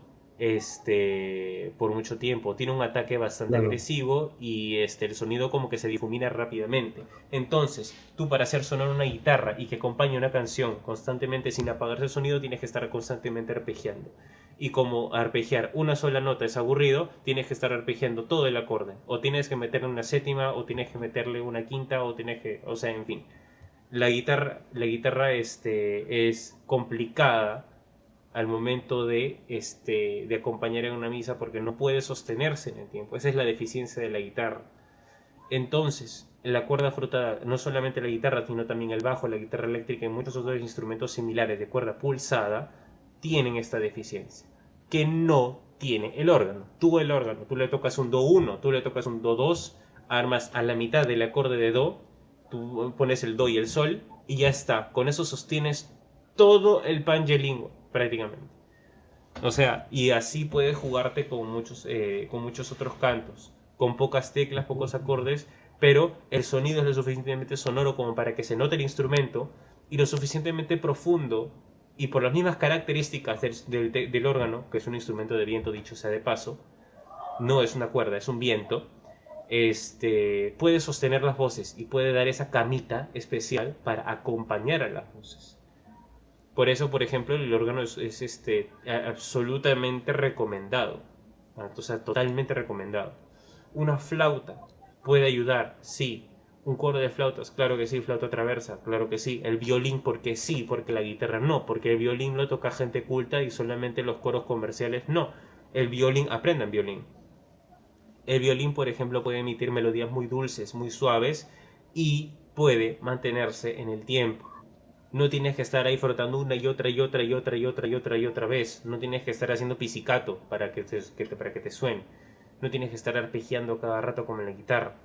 por mucho tiempo. Tiene un ataque bastante agresivo y el sonido como que se difumina rápidamente. Entonces, tú para hacer sonar una guitarra y que acompañe una canción constantemente sin apagarse el sonido, tienes que estar constantemente arpegiando. Y como arpegiar una sola nota es aburrido, tienes que estar arpegiando todo el acorde. O tienes que meterle una séptima, o tienes que meterle una quinta, o sea, en fin. La guitarra es complicada al momento de acompañar en una misa porque no puede sostenerse en el tiempo. Esa es la deficiencia de la guitarra. Entonces, la cuerda frotada, no solamente la guitarra, sino también el bajo, la guitarra eléctrica y muchos otros instrumentos similares de cuerda pulsada, tienen esta deficiencia, que no tiene el órgano. Tú le tocas un Do1, tú le tocas un Do2, armas a la mitad del acorde de Do, tú pones el Do y el Sol, y ya está. Con eso sostienes todo el Pangelingo, prácticamente. O sea, y así puedes jugarte con muchos otros cantos, con pocas teclas, pocos acordes, pero el sonido es lo suficientemente sonoro como para que se note el instrumento y lo suficientemente profundo, y por las mismas características del órgano, que es un instrumento de viento, dicho sea de paso, no es una cuerda, es un viento, puede sostener las voces y puede dar esa camita especial para acompañar a las voces. Por eso, por ejemplo, el órgano es absolutamente recomendado. O sea, totalmente recomendado. Una flauta puede ayudar, sí. Un coro de flautas, claro que sí, flauta traversa, claro que sí. El violín, porque sí, porque la guitarra no, porque el violín lo toca gente culta y solamente los coros comerciales no. El violín, aprendan violín. El violín, por ejemplo, puede emitir melodías muy dulces, muy suaves y puede mantenerse en el tiempo. No tienes que estar ahí frotando una y otra y otra y otra y otra y otra y otra vez. No tienes que estar haciendo pizzicato para que te suene. No tienes que estar arpegiando cada rato como en la guitarra.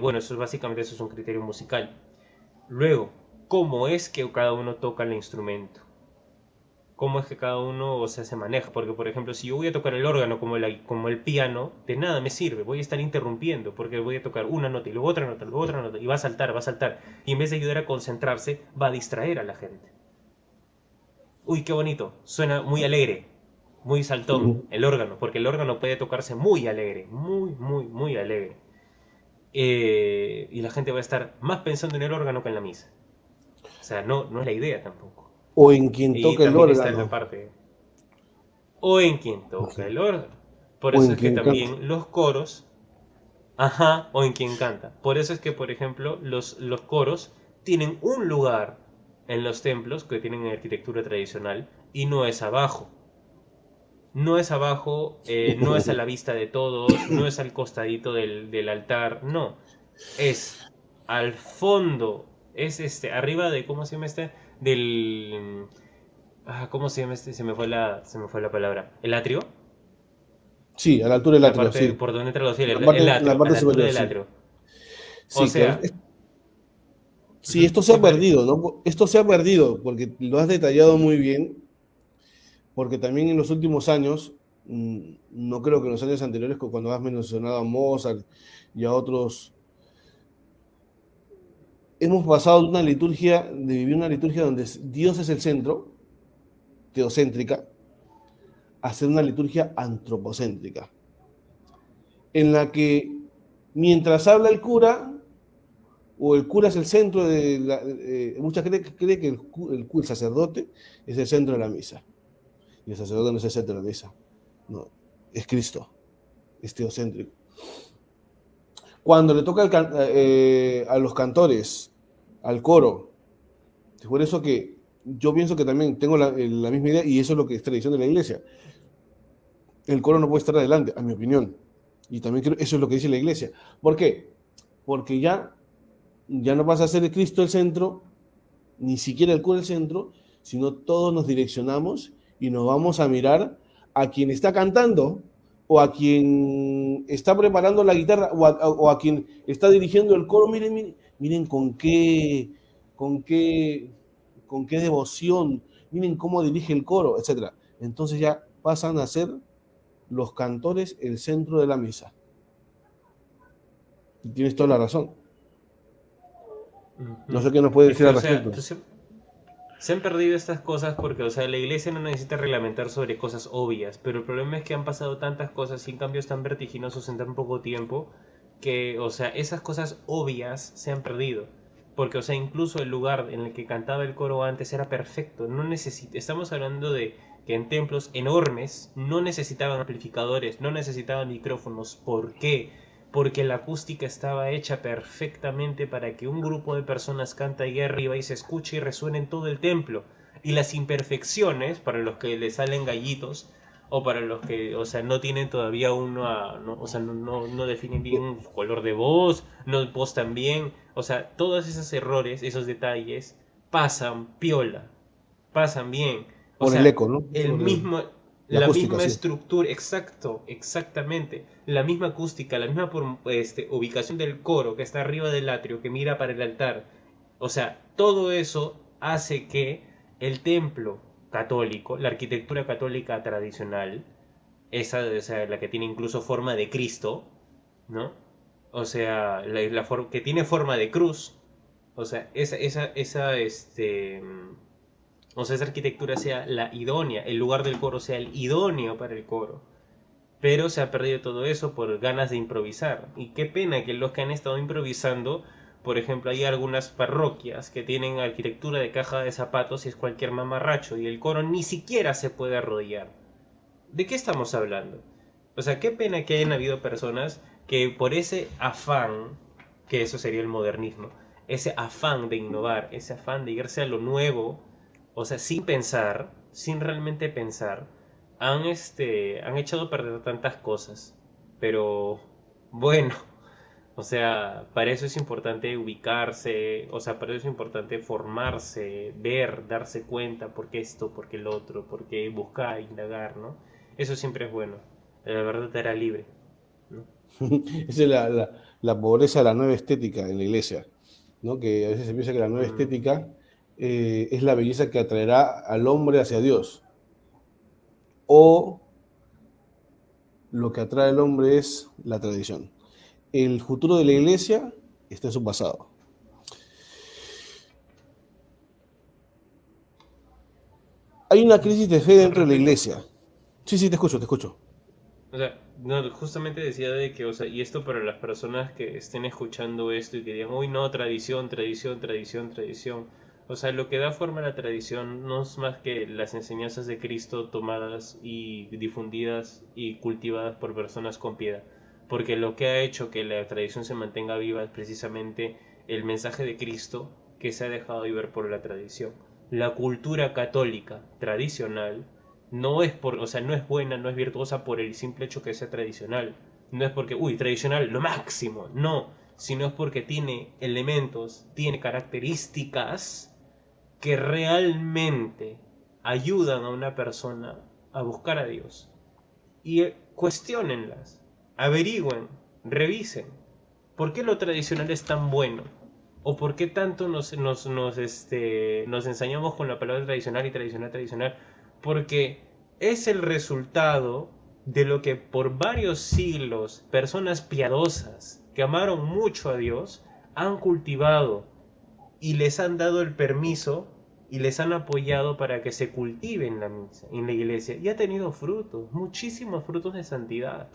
Bueno, básicamente eso es un criterio musical. Luego, ¿cómo es que cada uno toca el instrumento? ¿Cómo es que cada uno, o sea, se maneja? Porque, por ejemplo, si yo voy a tocar el órgano como el piano, de nada me sirve. Voy a estar interrumpiendo porque voy a tocar una nota y luego otra nota y va a saltar, va a saltar. Y en vez de ayudar a concentrarse, va a distraer a la gente. Uy, qué bonito. Suena muy alegre, muy saltón
Ujú.
el órgano, porque el órgano puede tocarse muy alegre, muy, muy, muy alegre. Y la gente va a estar más pensando en el órgano que en la misa. O sea, no es la idea tampoco.
O en quien
Y
toca el
también está la
órgano,
parte, o en quien toca el órgano. Por
o
eso
en
es que
quien canta.
también los coros, ajá, o en quien canta. Por eso es que, por ejemplo, los coros tienen un lugar en los templos que tienen arquitectura tradicional y no es abajo. No es abajo, no es a la vista de todos, no es al costadito del altar, no. Es al fondo, es arriba de, ¿cómo se llama este? Del... ¿cómo se llama este? Se me fue la palabra. ¿El atrio?
Sí, a la altura del
La
atrio,
parte
sí.
por donde entra los cielos, el
La
atrio, a
parte
la altura
superior,
del
sí.
atrio. O
Sí, claro.
sea,
Sí, esto se
sí,
ha
Fede.
perdido, ¿no? Esto se ha perdido porque lo has detallado muy bien, porque también en los últimos años, no creo que en los años anteriores, cuando has mencionado a Mozart y a otros, hemos pasado de una liturgia, de vivir una liturgia donde Dios es el centro, teocéntrica, a ser una liturgia antropocéntrica, en la que mientras habla el cura, o el cura es el centro de la... mucha gente cree que el sacerdote es el centro de la misa. Y el sacerdote no es el centro de la misa. No, es Cristo, es teocéntrico. Cuando le toca a los cantores, al coro, es por eso que yo pienso que también tengo la misma idea y eso es lo que es tradición de la iglesia. El coro no puede estar adelante, a mi opinión. Y también creo eso es lo que dice la iglesia. ¿Por qué? Porque ya no pasa a ser el Cristo el centro, ni siquiera el cura el centro, sino todos nos direccionamos y nos vamos a mirar a quien está cantando o a quien está preparando la guitarra o a quien está dirigiendo el coro. Miren, miren, miren con qué, con qué devoción, miren cómo dirige el coro, etcétera. Entonces ya pasan a ser los cantores el centro de la misa. Y tienes toda la razón. No
Ujú.
sé qué nos puede
Es
decir
que,
al
o sea,
respecto.
se han perdido estas cosas porque, o sea, la iglesia no necesita reglamentar sobre cosas obvias, pero el problema es que han pasado tantas cosas y cambios tan vertiginosos en tan poco tiempo que, o sea, esas cosas obvias se han perdido. Porque, o sea, incluso el lugar en el que cantaba el coro antes era perfecto. No estamos hablando de que en templos enormes no necesitaban amplificadores, no necesitaban micrófonos. ¿Por qué? Porque la acústica estaba hecha perfectamente para que un grupo de personas cante ahí arriba y se escuche y resuene en todo el templo. Y las imperfecciones, para los que le salen gallitos, o para los que, o sea, no tienen todavía o sea, no definen bien su color de voz, no postan bien, o sea, todos esos errores, esos detalles, pasan piola, pasan bien. O
Por el
sea,
eco, ¿no?
el mismo,
La
la
acústica,
misma
sí.
estructura, exactamente, la misma acústica, la misma ubicación del coro que está arriba del atrio, que mira para el altar. O sea, todo eso hace que el templo católico, la arquitectura católica tradicional, esa, o sea, la que tiene incluso forma de Cristo, ¿no? O sea, que tiene forma de cruz, o sea, o sea, esa arquitectura sea la idónea, el lugar del coro sea el idóneo para el coro. Pero se ha perdido todo eso por ganas de improvisar. Y qué pena que los que han estado improvisando, por ejemplo, hay algunas parroquias que tienen arquitectura de caja de zapatos y es cualquier mamarracho y el coro ni siquiera se puede arrodillar. ¿De qué estamos hablando? O sea, qué pena que hayan habido personas que por ese afán que eso sería el modernismo. Ese afán de innovar, ese afán de irse a lo nuevo, o sea, sin pensar, sin realmente pensar, han echado a perder tantas cosas. Pero bueno, o sea, para eso es importante ubicarse, o sea, para eso es importante formarse, ver, darse cuenta por qué esto, por qué el otro, por qué buscar, indagar, ¿no? Eso siempre es bueno. La verdad te hará libre, ¿no?
Esa es la pobreza de la nueva estética en la iglesia, ¿no? Que a veces se piensa que la nueva
Mm,
estética es la belleza que atraerá al hombre hacia Dios. O lo que atrae al hombre es la tradición. El futuro de la iglesia está en su pasado. Hay una crisis de fe dentro de la
repito.
iglesia. Sí, sí, te escucho, te escucho.
O sea, no, justamente decía de que, o sea, y esto para las personas que estén escuchando esto y que digan, uy, no, tradición, tradición, tradición, tradición. O sea, lo que da forma a la tradición no es más que las enseñanzas de Cristo tomadas y difundidas y cultivadas por personas con piedad. Porque lo que ha hecho que la tradición se mantenga viva es precisamente el mensaje de Cristo que se ha dejado ver por la tradición. La cultura católica tradicional no es por, o sea, no es buena, no es virtuosa por el simple hecho que sea tradicional. No es porque, uy, tradicional, lo máximo, no, sino es porque tiene elementos, tiene características que realmente ayudan a una persona a buscar a Dios. Y cuestionenlas, averigüen, revisen. ¿Por qué lo tradicional es tan bueno? ¿O por qué tanto nos ensañamos con la palabra tradicional y tradicional, tradicional? Porque es el resultado de lo que por varios siglos personas piadosas que amaron mucho a Dios han cultivado y les han dado el permiso y les han apoyado para que se cultive en la misa, en la iglesia, y ha tenido frutos, muchísimos frutos de santidad.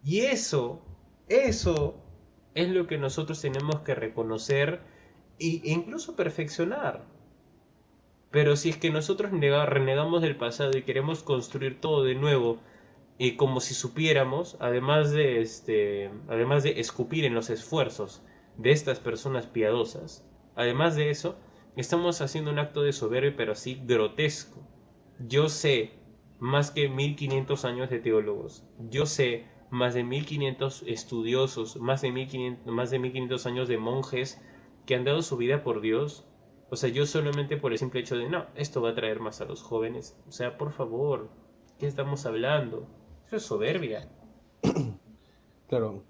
Y eso es lo que nosotros tenemos que reconocer e incluso perfeccionar. Pero si es que nosotros renegamos del pasado y queremos construir todo de nuevo, y como si supiéramos, además de escupir en los esfuerzos de estas personas piadosas, además de eso, estamos haciendo un acto de soberbia, pero así grotesco. Yo sé más que 1500 años de teólogos, yo sé más de 1500 estudiosos, más de 1500 años de monjes que han dado su vida por Dios. O sea, yo solamente por el simple hecho de, no, esto va a atraer más a los jóvenes. O sea, por favor, ¿qué estamos hablando? Eso es soberbia.
Claro,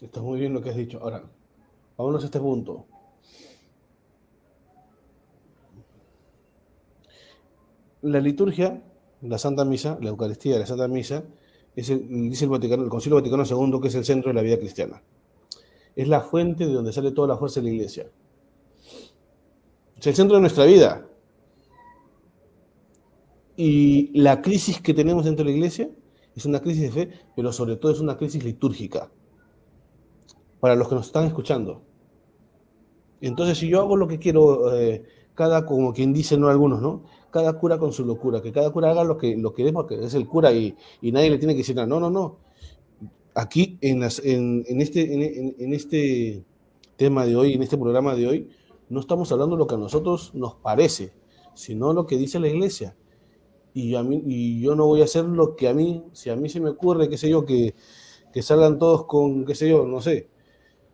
está muy bien lo que has dicho. Ahora, vámonos a este punto. La liturgia, la Santa Misa, la Eucaristía de la Santa Misa, dice el Vaticano, el Concilio Vaticano II, que es el centro de la vida cristiana. Es la fuente de donde sale toda la fuerza de la Iglesia. Es el centro de nuestra vida. Y la crisis que tenemos dentro de la Iglesia es una crisis de fe, pero sobre todo es una crisis litúrgica. Para los que nos están escuchando. Entonces, si yo hago lo que quiero, cada, como quien dice, no algunos, ¿no? Cada cura con su locura, que cada cura haga lo que es, porque es el cura y nadie le tiene que decir nada. No, no, no. Aquí, en este tema de hoy, en este programa de hoy, no estamos hablando de lo que a nosotros nos parece, sino lo que dice la iglesia. Y yo no voy a hacer lo que a mí, si a mí se me ocurre, qué sé yo, que salgan todos con, qué sé yo, no sé,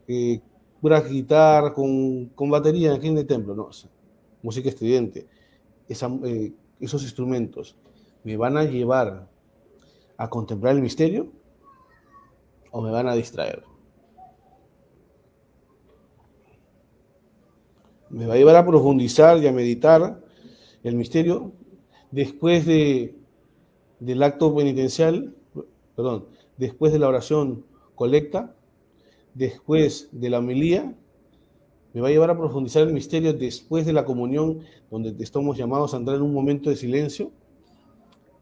eh, pura guitarra con batería aquí en el templo, no, o sea, música estridente, esos instrumentos me van a llevar a contemplar el misterio o me van a distraer. Me va a llevar a profundizar y a meditar el misterio después del acto penitencial, perdón, después de la oración colecta, después de la homilía, me va a llevar a profundizar el misterio después de la comunión, donde estamos llamados a entrar en un momento de silencio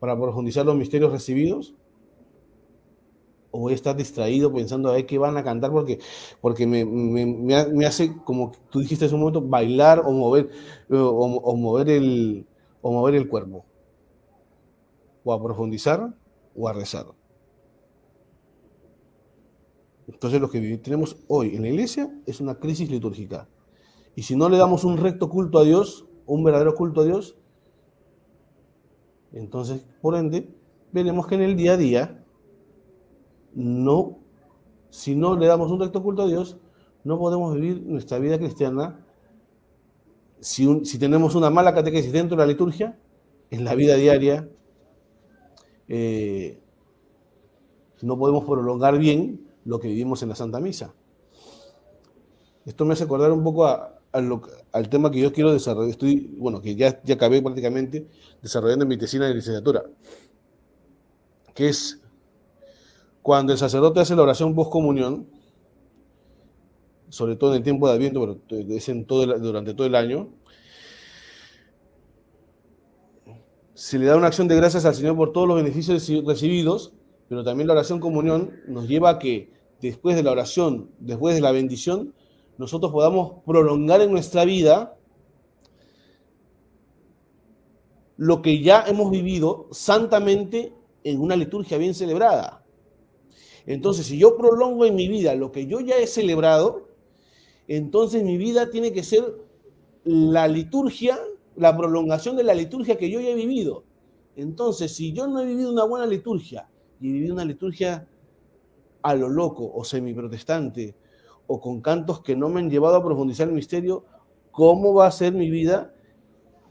para profundizar los misterios recibidos, o voy a estar distraído pensando a ver qué van a cantar porque me hace, como tú dijiste hace un momento, bailar o mover el cuerpo, o a profundizar o a rezar. Entonces lo que tenemos hoy en la iglesia es una crisis litúrgica. Y si no le damos un recto culto a Dios, un verdadero culto a Dios, entonces, por ende, veremos que en el día a día, no, si no le damos un recto culto a Dios, no podemos vivir nuestra vida cristiana. Si tenemos una mala catequesis dentro de la liturgia, en la vida diaria, eh, no podemos prolongar bien lo que vivimos en la Santa Misa. Esto me hace acordar un poco al tema que yo quiero desarrollar. Que ya acabé prácticamente desarrollando mi tesina de licenciatura, que es cuando el sacerdote hace la oración post-comunión, sobre todo en el tiempo de Adviento, pero es durante todo el año, se le da una acción de gracias al Señor por todos los beneficios recibidos, pero también la oración comunión nos lleva a que después de la oración, después de la bendición, nosotros podamos prolongar en nuestra vida lo que ya hemos vivido santamente en una liturgia bien celebrada. Entonces, si yo prolongo en mi vida lo que yo ya he celebrado, entonces mi vida tiene que ser la liturgia, la prolongación de la liturgia que yo ya he vivido. Entonces, si yo no he vivido una buena liturgia y he vivido una liturgia a lo loco o semiprotestante o con cantos que no me han llevado a profundizar el misterio, ¿cómo va a ser mi vida,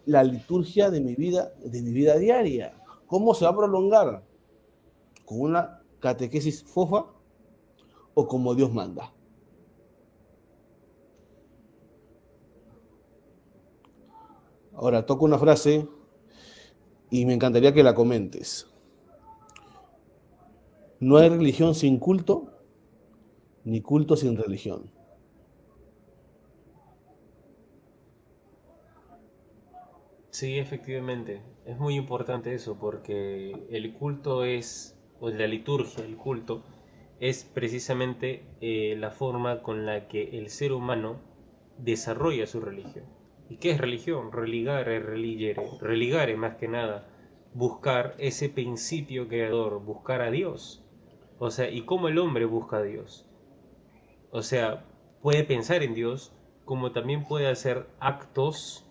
la liturgia de mi vida diaria? ¿Cómo se va a prolongar? ¿Con una catequesis fofa o como Dios manda? Ahora, toco una frase y me encantaría que la comentes. No hay religión sin culto, ni culto sin religión.
Sí, efectivamente, es muy importante eso porque el culto es, o la liturgia, el culto, es precisamente la forma con la que el ser humano desarrolla su religión. ¿Y qué es religión? Religare, religere, religare más que nada, buscar ese principio creador, buscar a Dios. O sea, ¿y cómo el hombre busca a Dios? O sea, puede pensar en Dios como también puede hacer actos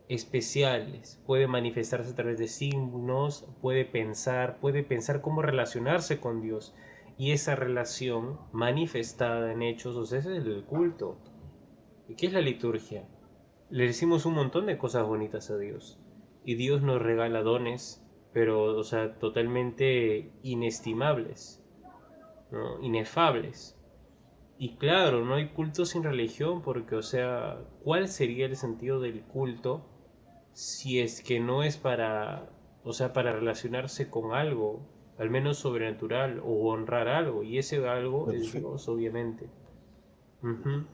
especiales, puede manifestarse a través de signos, puede pensar cómo relacionarse con Dios y esa relación manifestada en hechos, o sea, ese es el culto. ¿Y qué es la liturgia? Le decimos un montón de cosas bonitas a Dios y Dios nos regala dones, pero, o sea, totalmente inestimables, ¿no? Inefables. Y claro, no hay culto sin religión porque, o sea, ¿cuál sería el sentido del culto si es que no es para, o sea, para relacionarse con algo, al menos sobrenatural, o honrar algo, y ese algo es
Perfecto.
Dios, obviamente. Ujú,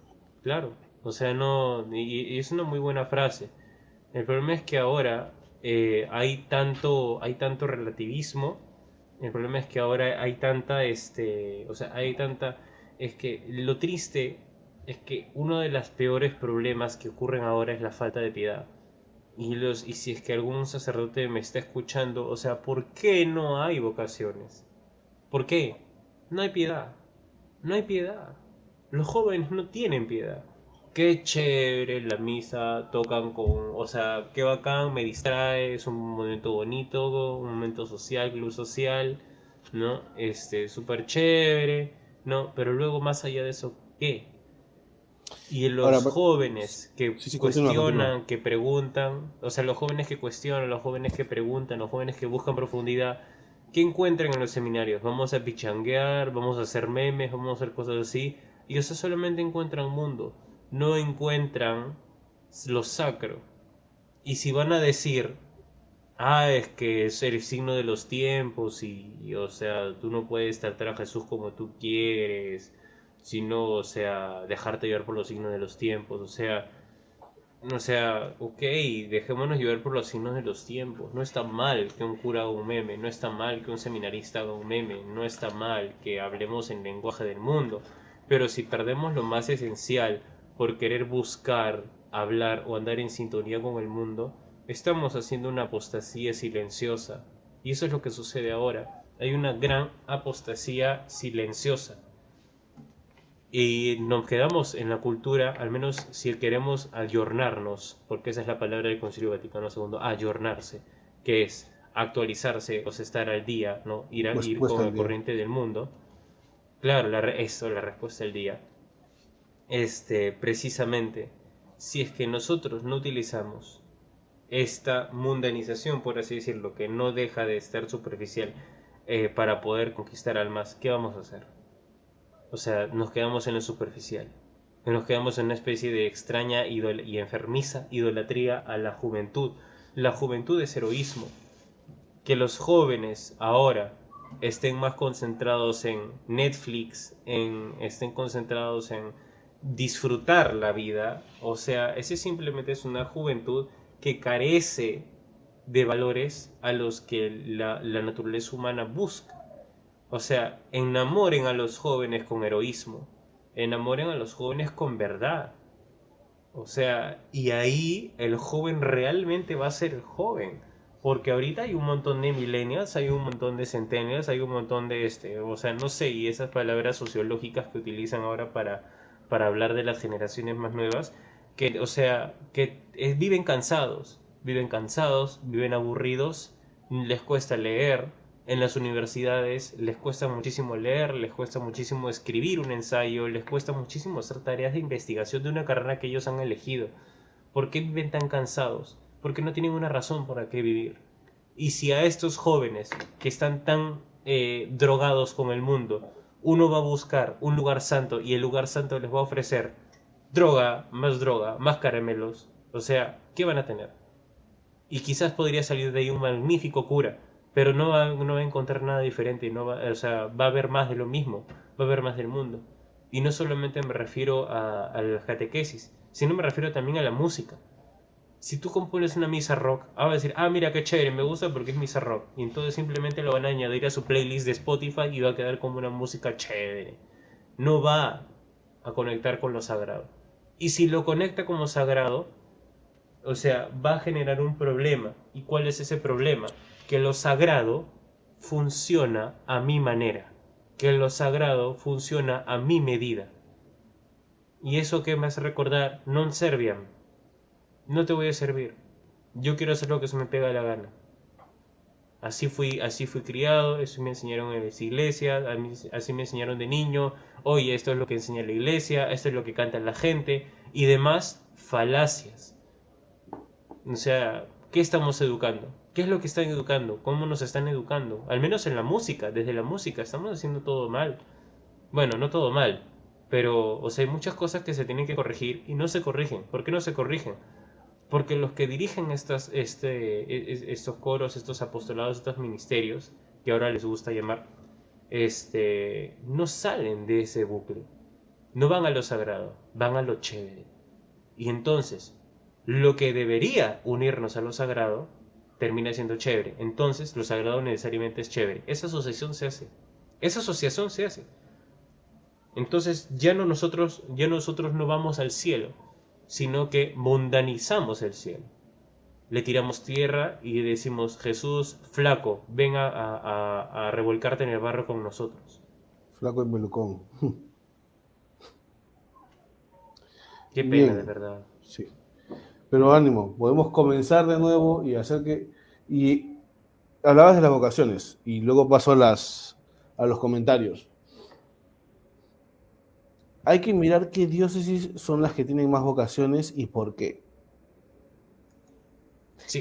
claro, o sea, no, y es una muy buena frase. El problema es que ahora hay tanto relativismo. El problema es que ahora hay tanta, o sea, hay tanta, es que lo triste es que uno de los peores problemas que ocurren ahora es la falta de piedad. Y si es que algún sacerdote me está escuchando, o sea, ¿por qué no hay vocaciones? ¿Por qué? No hay piedad. No hay piedad. Los jóvenes no tienen piedad. Qué chévere la misa, tocan con, o sea, qué bacán, me distrae, es un momento bonito, un momento social, club social, ¿no? Súper chévere, ¿no? Pero luego más allá de eso, ¿qué? Y
Ahora,
los jóvenes que
sí, continúa, continúa.
cuestionan, que preguntan, o sea, los jóvenes que cuestionan, los jóvenes que preguntan, los jóvenes que buscan profundidad, ¿qué encuentran en los seminarios? Vamos a pichanguear, vamos a hacer memes, vamos a hacer cosas así. Y o sea, solamente encuentran mundo, no encuentran lo sacro. Y si van a decir, es que es el signo de los tiempos o sea, tú no puedes tratar a Jesús como tú quieres, sino, o sea, dejarte llevar por los signos de los tiempos, ok, dejémonos llevar por los signos de los tiempos. No está mal que un cura haga un meme, no está mal que un seminarista haga un meme, no está mal que hablemos en lenguaje del mundo. Pero si perdemos lo más esencial por querer buscar, hablar o andar en sintonía con el mundo, estamos haciendo una apostasía silenciosa. Y eso es lo que sucede ahora. Hay una gran apostasía silenciosa. Y nos quedamos en la cultura, al menos si queremos ayornarnos, porque esa es la palabra del Concilio Vaticano II, ayornarse, que es actualizarse, o sea, estar al día, ¿no?
Pues
Ir
puesta
con
al
la
día.
corriente del mundo. Claro, eso, la respuesta del día. Precisamente, si es que nosotros no utilizamos esta mundanización, por así decirlo, que no deja de estar superficial, para poder conquistar almas, ¿qué vamos a hacer? O sea, nos quedamos en lo superficial. Nos quedamos en una especie de extraña y enfermiza idolatría a la juventud. La juventud es heroísmo. Que los jóvenes ahora estén más concentrados en Netflix, estén concentrados en disfrutar la vida, o sea, ese simplemente es una juventud que carece de valores a los que la naturaleza humana busca. O sea, enamoren a los jóvenes con heroísmo, enamoren a los jóvenes con verdad. O sea, y ahí el joven realmente va a ser joven. Porque ahorita hay un montón de millennials, hay un montón de centennials, hay un montón de o sea, no sé, y esas palabras sociológicas que utilizan ahora para hablar de las generaciones más nuevas, que, o sea, que viven cansados, viven aburridos, les cuesta leer, en las universidades les cuesta muchísimo leer, les cuesta muchísimo escribir un ensayo, les cuesta muchísimo hacer tareas de investigación de una carrera que ellos han elegido. ¿Por qué viven tan cansados? Porque no tienen una razón para qué vivir. Y si a estos jóvenes que están tan drogados con el mundo, uno va a buscar un lugar santo y el lugar santo les va a ofrecer droga, más caramelos, o sea, ¿qué van a tener? Y quizás podría salir de ahí un magnífico cura, pero no va a encontrar nada diferente, no va, o sea, va a haber más de lo mismo, va a haber más del mundo. Y no solamente me refiero a la catequesis, sino me refiero también a la música. Si tú compones una misa rock, va a decir, ah, mira qué chévere, me gusta porque es misa rock. Y entonces simplemente lo van a añadir a su playlist de Spotify y va a quedar como una música chévere. No va a conectar con lo sagrado. Y si lo conecta como sagrado, o sea, va a generar un problema. ¿Y cuál es ese problema? Que lo sagrado funciona a mi manera. Que lo sagrado funciona a mi medida. Y eso que me hace recordar, non serviam. No te voy a servir. Yo quiero hacer lo que se me pega la gana. Así fui criado, eso me enseñaron en las iglesias, así me enseñaron de niño. Oye, esto es lo que enseña la iglesia, esto es lo que canta la gente y demás falacias. O sea, ¿qué estamos educando? ¿Qué es lo que están educando? ¿Cómo nos están educando? Al menos en la música, desde la música, estamos haciendo todo mal. Bueno, no todo mal, pero, o sea, hay muchas cosas que se tienen que corregir y no se corrigen. ¿Por qué no se corrigen? Porque los que dirigen estos coros, estos apostolados, estos ministerios, que ahora les gusta llamar, no salen de ese bucle. No van a lo sagrado, van a lo chévere. Y entonces, lo que debería unirnos a lo sagrado termina siendo chévere. Entonces, lo sagrado necesariamente es chévere. Esa asociación se hace. Esa asociación se hace. Entonces, ya nosotros no vamos al cielo, sino que mundanizamos el cielo. Le tiramos tierra y decimos, Jesús, flaco, ven a revolcarte en el barro con nosotros.
Flaco y melucón.
Qué pena, de
Bien,
verdad.
sí. Pero ánimo, podemos comenzar de nuevo y hacer que... Y hablabas de las vocaciones y luego paso a los comentarios. Hay que mirar qué diócesis son las que tienen más vocaciones y por qué.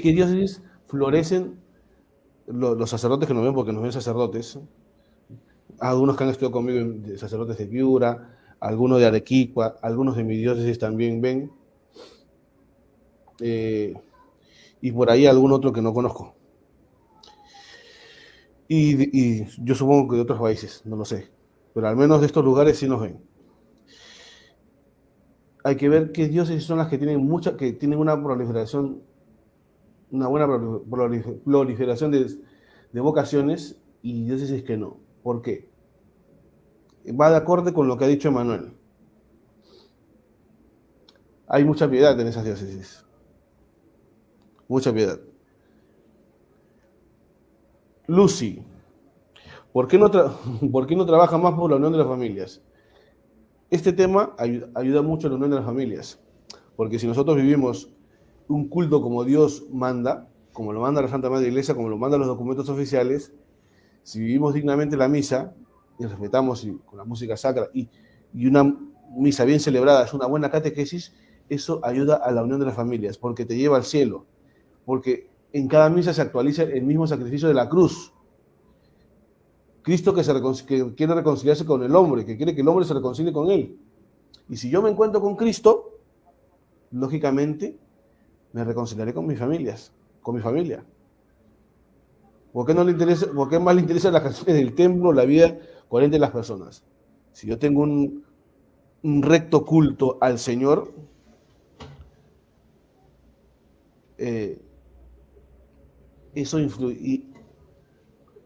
¿Qué
Sí,
diócesis florecen los sacerdotes que nos ven porque nos ven sacerdotes? Algunos que han estudiado conmigo, sacerdotes de Piura, algunos de Arequipa, algunos de mi diócesis también ven, eh, y por ahí algún otro que no conozco. Y yo supongo que de otros países, no lo sé. Pero al menos de estos lugares sí nos ven. Hay que ver qué diócesis son las que tienen que tienen una proliferación, una buena proliferación de vocaciones y diócesis que no. ¿Por qué? Va de acorde con lo que ha dicho Emanuel. Hay mucha piedad en esas diócesis. Mucha piedad. Lucy, ¿por qué no, ¿por qué no trabaja más por la unión de las familias? Este tema ayuda mucho a la unión de las familias, porque si nosotros vivimos un culto como Dios manda, como lo manda la Santa Madre Iglesia, como lo mandan los documentos oficiales, si vivimos dignamente la misa y respetamos con la música sacra y una misa bien celebrada es una buena catequesis, eso ayuda a la unión de las familias, porque te lleva al cielo, porque en cada misa se actualiza el mismo sacrificio de la cruz. Cristo que quiere reconciliarse con el hombre, que quiere que el hombre se reconcilie con él. Y si yo me encuentro con Cristo, lógicamente me reconciliaré con mis familias, con mi familia. ¿Por qué no le interesa, por qué más le interesan las canciones del templo, la vida coherente de las personas? Si yo tengo un recto culto al Señor, eh, eso influye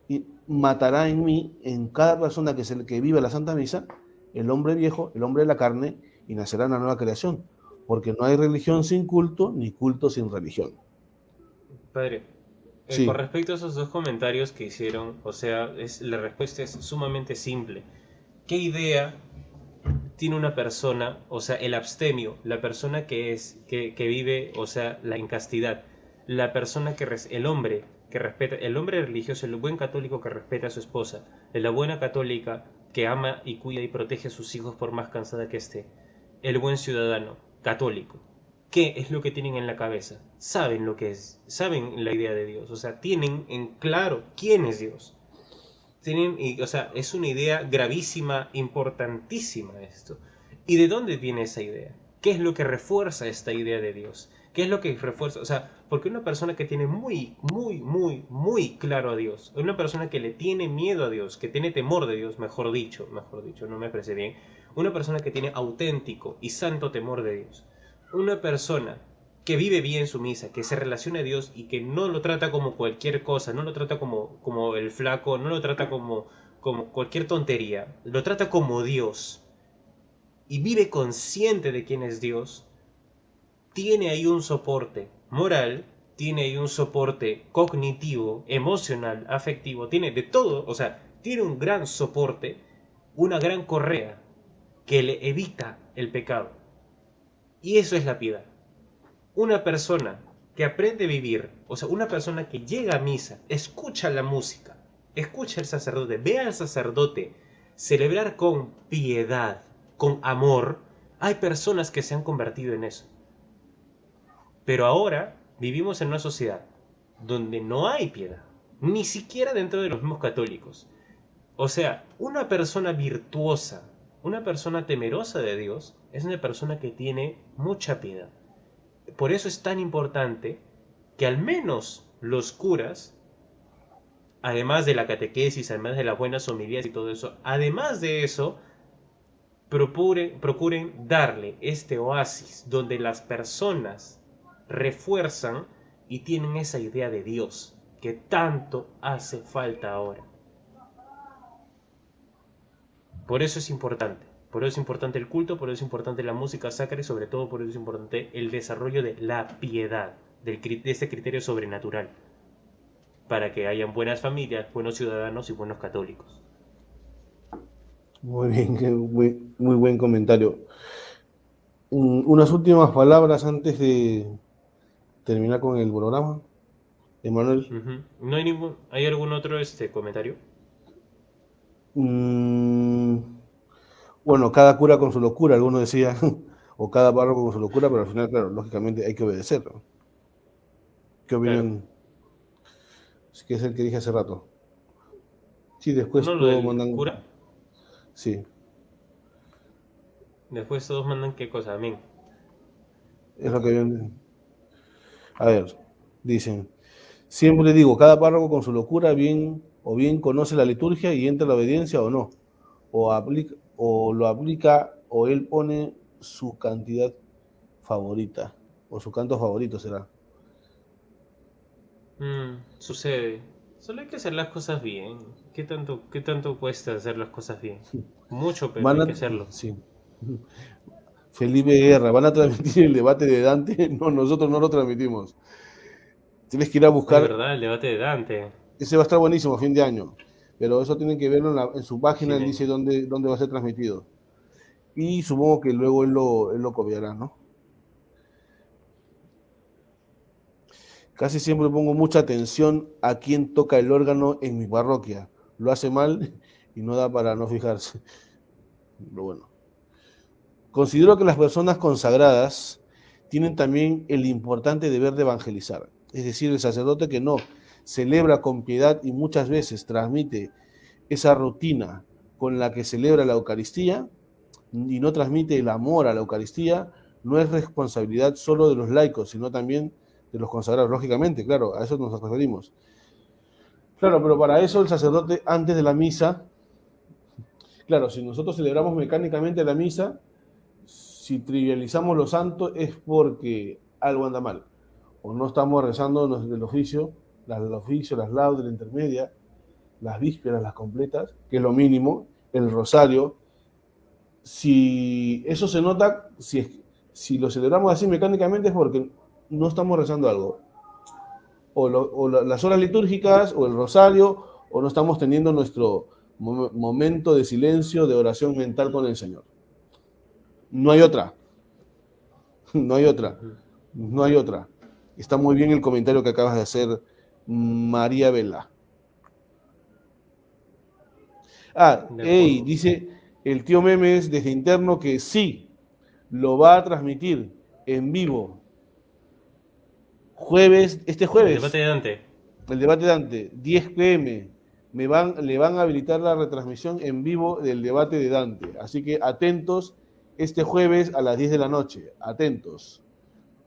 y matará en mí, en cada persona que viva la Santa Misa, el hombre viejo, el hombre de la carne, y nacerá una nueva creación. Porque no hay religión sin culto, ni culto sin religión.
Padre, con
Sí,
respecto a esos dos comentarios que hicieron, o sea, la respuesta es sumamente simple. ¿Qué idea tiene una persona, o sea, el abstemio, la persona que vive, o sea, la incastidad, la persona el hombre que respeta, el hombre religioso, el buen católico que respeta a su esposa, la buena católica que ama y cuida y protege a sus hijos por más cansada que esté, el buen ciudadano católico? ¿Qué es lo que tienen en la cabeza? Saben lo que es, saben la idea de Dios, o sea, tienen en claro quién es Dios. O sea, es una idea gravísima, importantísima esto. ¿Y de dónde viene esa idea? ¿Qué es lo que refuerza esta idea de Dios? ¿Qué es lo que refuerza? O sea, porque una persona que tiene muy claro a Dios, una persona que le tiene miedo a Dios, que tiene temor de Dios, mejor dicho, no me expresé bien, una persona que tiene auténtico y santo temor de Dios, una persona que vive bien su misa, que se relaciona a Dios y que no lo trata como cualquier cosa, no lo trata como el flaco, no lo trata como cualquier tontería, lo trata como Dios y vive consciente de quién es Dios, tiene ahí un soporte moral, tiene ahí un soporte cognitivo, emocional, afectivo, tiene de todo, o sea, tiene un gran soporte, una gran correa que le evita el pecado. Y eso es la piedad. Una persona que aprende a vivir, o sea, una persona que llega a misa, escucha la música, escucha al sacerdote, ve al sacerdote celebrar con piedad, con amor, hay personas que se han convertido en eso. Pero ahora vivimos en una sociedad donde no hay piedad, ni siquiera dentro de los mismos católicos. O sea, una persona virtuosa, una persona temerosa de Dios, es una persona que tiene mucha piedad. Por eso es tan importante que al menos los curas, además de la catequesis, además de las buenas homilías y todo eso, además de eso, procuren darle este oasis donde las personas refuerzan y tienen esa idea de Dios que tanto hace falta ahora. Por eso es importante. Por eso es importante el culto, por eso es importante la música sacra y sobre todo por eso es importante el desarrollo de la piedad, de este criterio sobrenatural, para que hayan buenas familias, buenos ciudadanos y buenos católicos.
muy bien, muy buen comentario. Unas últimas palabras antes de terminar con el programa, Emanuel.
¿No hay hay algún otro comentario?
Mm, bueno, cada cura con su locura, algunos decían, o cada párroco con su locura, pero al final, claro, lógicamente hay que obedecerlo. ¿Qué
Claro.
opinan? Que es el que dije hace rato. Sí, después
No lo
todos
del
mandan.
cura.
Sí,
Después todos mandan qué cosa, amén.
es lo que habían. A ver, dicen. Siempre digo, cada párroco con su locura bien conoce la liturgia y entra en la obediencia o no. O lo aplica o él pone su cantidad favorita. O su canto favorito será.
Sucede. Solo hay que hacer las cosas bien. Qué tanto cuesta hacer las cosas bien? Mucho, pero
Van
hay
a,
que hacerlo.
sí. Felipe Guerra, ¿van a transmitir el debate de Dante? No, nosotros no lo transmitimos. Tienes que ir a
Es
buscar.
verdad, el debate de Dante.
Ese va a estar buenísimo a fin de año. Pero eso tienen que verlo en su página,
Fin
él
de
dice
año.
dónde va a ser transmitido. y supongo que luego él lo copiará, ¿no? Casi siempre pongo mucha atención a quién toca el órgano en mi parroquia. Lo hace mal y no da para no fijarse. Pero bueno. Considero que las personas consagradas tienen también el importante deber de evangelizar. Es decir, el sacerdote que no celebra con piedad y muchas veces transmite esa rutina con la que celebra la Eucaristía y no transmite el amor a la Eucaristía, no es responsabilidad solo de los laicos, sino también de los consagrados. Lógicamente, claro, a eso nos referimos. Claro, pero para eso el sacerdote antes de la misa, claro, si nosotros celebramos mecánicamente la misa, si trivializamos los santos es porque algo anda mal. O no estamos rezando el oficio, las laudes, la intermedia, las vísperas, las completas, que es lo mínimo, el rosario. Si eso se nota, si lo celebramos así mecánicamente es porque no estamos rezando algo. Las horas litúrgicas, o el rosario, o no estamos teniendo nuestro momento de silencio, de oración mental con el Señor. No hay otra. No hay otra. No hay otra. Está muy bien el comentario que acabas de hacer, María Vela. Dice el tío Memes desde interno que sí, lo va a transmitir en vivo. Este jueves.
El debate de Dante.
El debate de Dante, 10 pm. Le van a habilitar la retransmisión en vivo del debate de Dante. Así que atentos este jueves a las 10 de la noche. Atentos.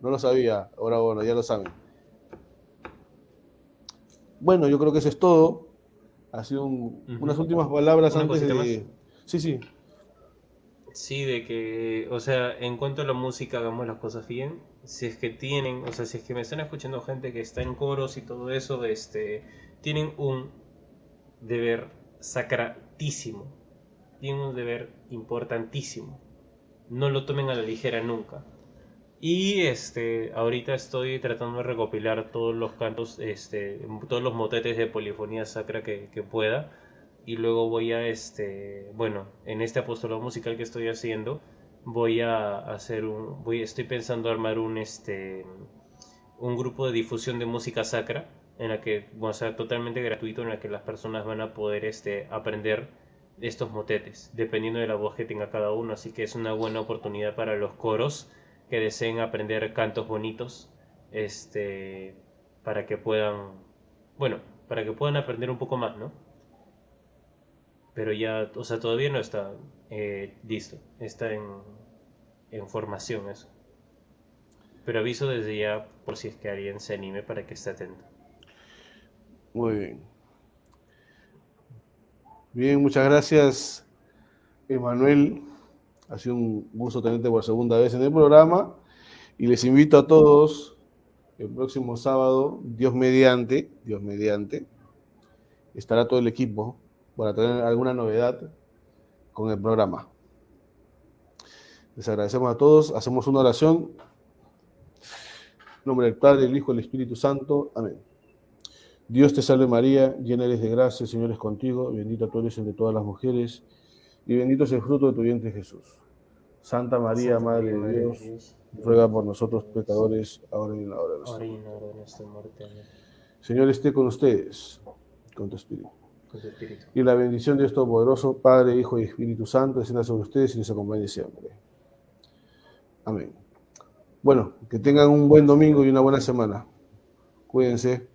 No lo sabía, ahora bueno, ya lo saben. Bueno, yo creo que eso es todo. Ha sido unas últimas palabras antes de... Más. Sí, sí.
Sí, de que, o sea, en cuanto a la música, hagamos las cosas bien. Si es que tienen, o sea, si es que me están escuchando gente que está en coros y todo eso, tienen un deber sacratísimo. Tienen un deber importantísimo. No lo tomen a la ligera nunca. Y ahorita estoy tratando de recopilar todos los cantos, todos los motetes de polifonía sacra que pueda. Y luego voy a, bueno, en este apostolado musical que estoy haciendo, voy a hacer estoy pensando armar un grupo de difusión de música sacra, en la que va a ser totalmente gratuito, en la que las personas van a poder, aprender estos motetes, dependiendo de la voz que tenga cada uno. Así que es una buena oportunidad para los coros que deseen aprender cantos bonitos, para que puedan, bueno, para que puedan aprender un poco más, ¿no? Pero ya, o sea, todavía no está listo, está en formación eso. Pero aviso desde ya por si es que alguien se anime para que esté atento.
Muy bien. Bien, muchas gracias, Emanuel. Ha sido un gusto tenerte por segunda vez en el programa. Y les invito a todos el próximo sábado, Dios mediante, estará todo el equipo para tener alguna novedad con el programa. Les agradecemos a todos, hacemos una oración. En nombre del Padre, del Hijo y del Espíritu Santo. Amén. Dios te salve María, llena eres de gracia, el Señor es contigo, bendita tú eres entre todas las mujeres, y bendito es el fruto de tu vientre Jesús. Santa María, Madre de Dios, ruega por nosotros pecadores, ahora y en la hora de nuestra muerte. Señor esté con ustedes, con tu Espíritu. Y la bendición de Dios Todopoderoso, Padre, Hijo y Espíritu Santo, descienda sobre ustedes y les acompañe siempre. Amén. Bueno, que tengan un buen domingo y una buena semana. Cuídense.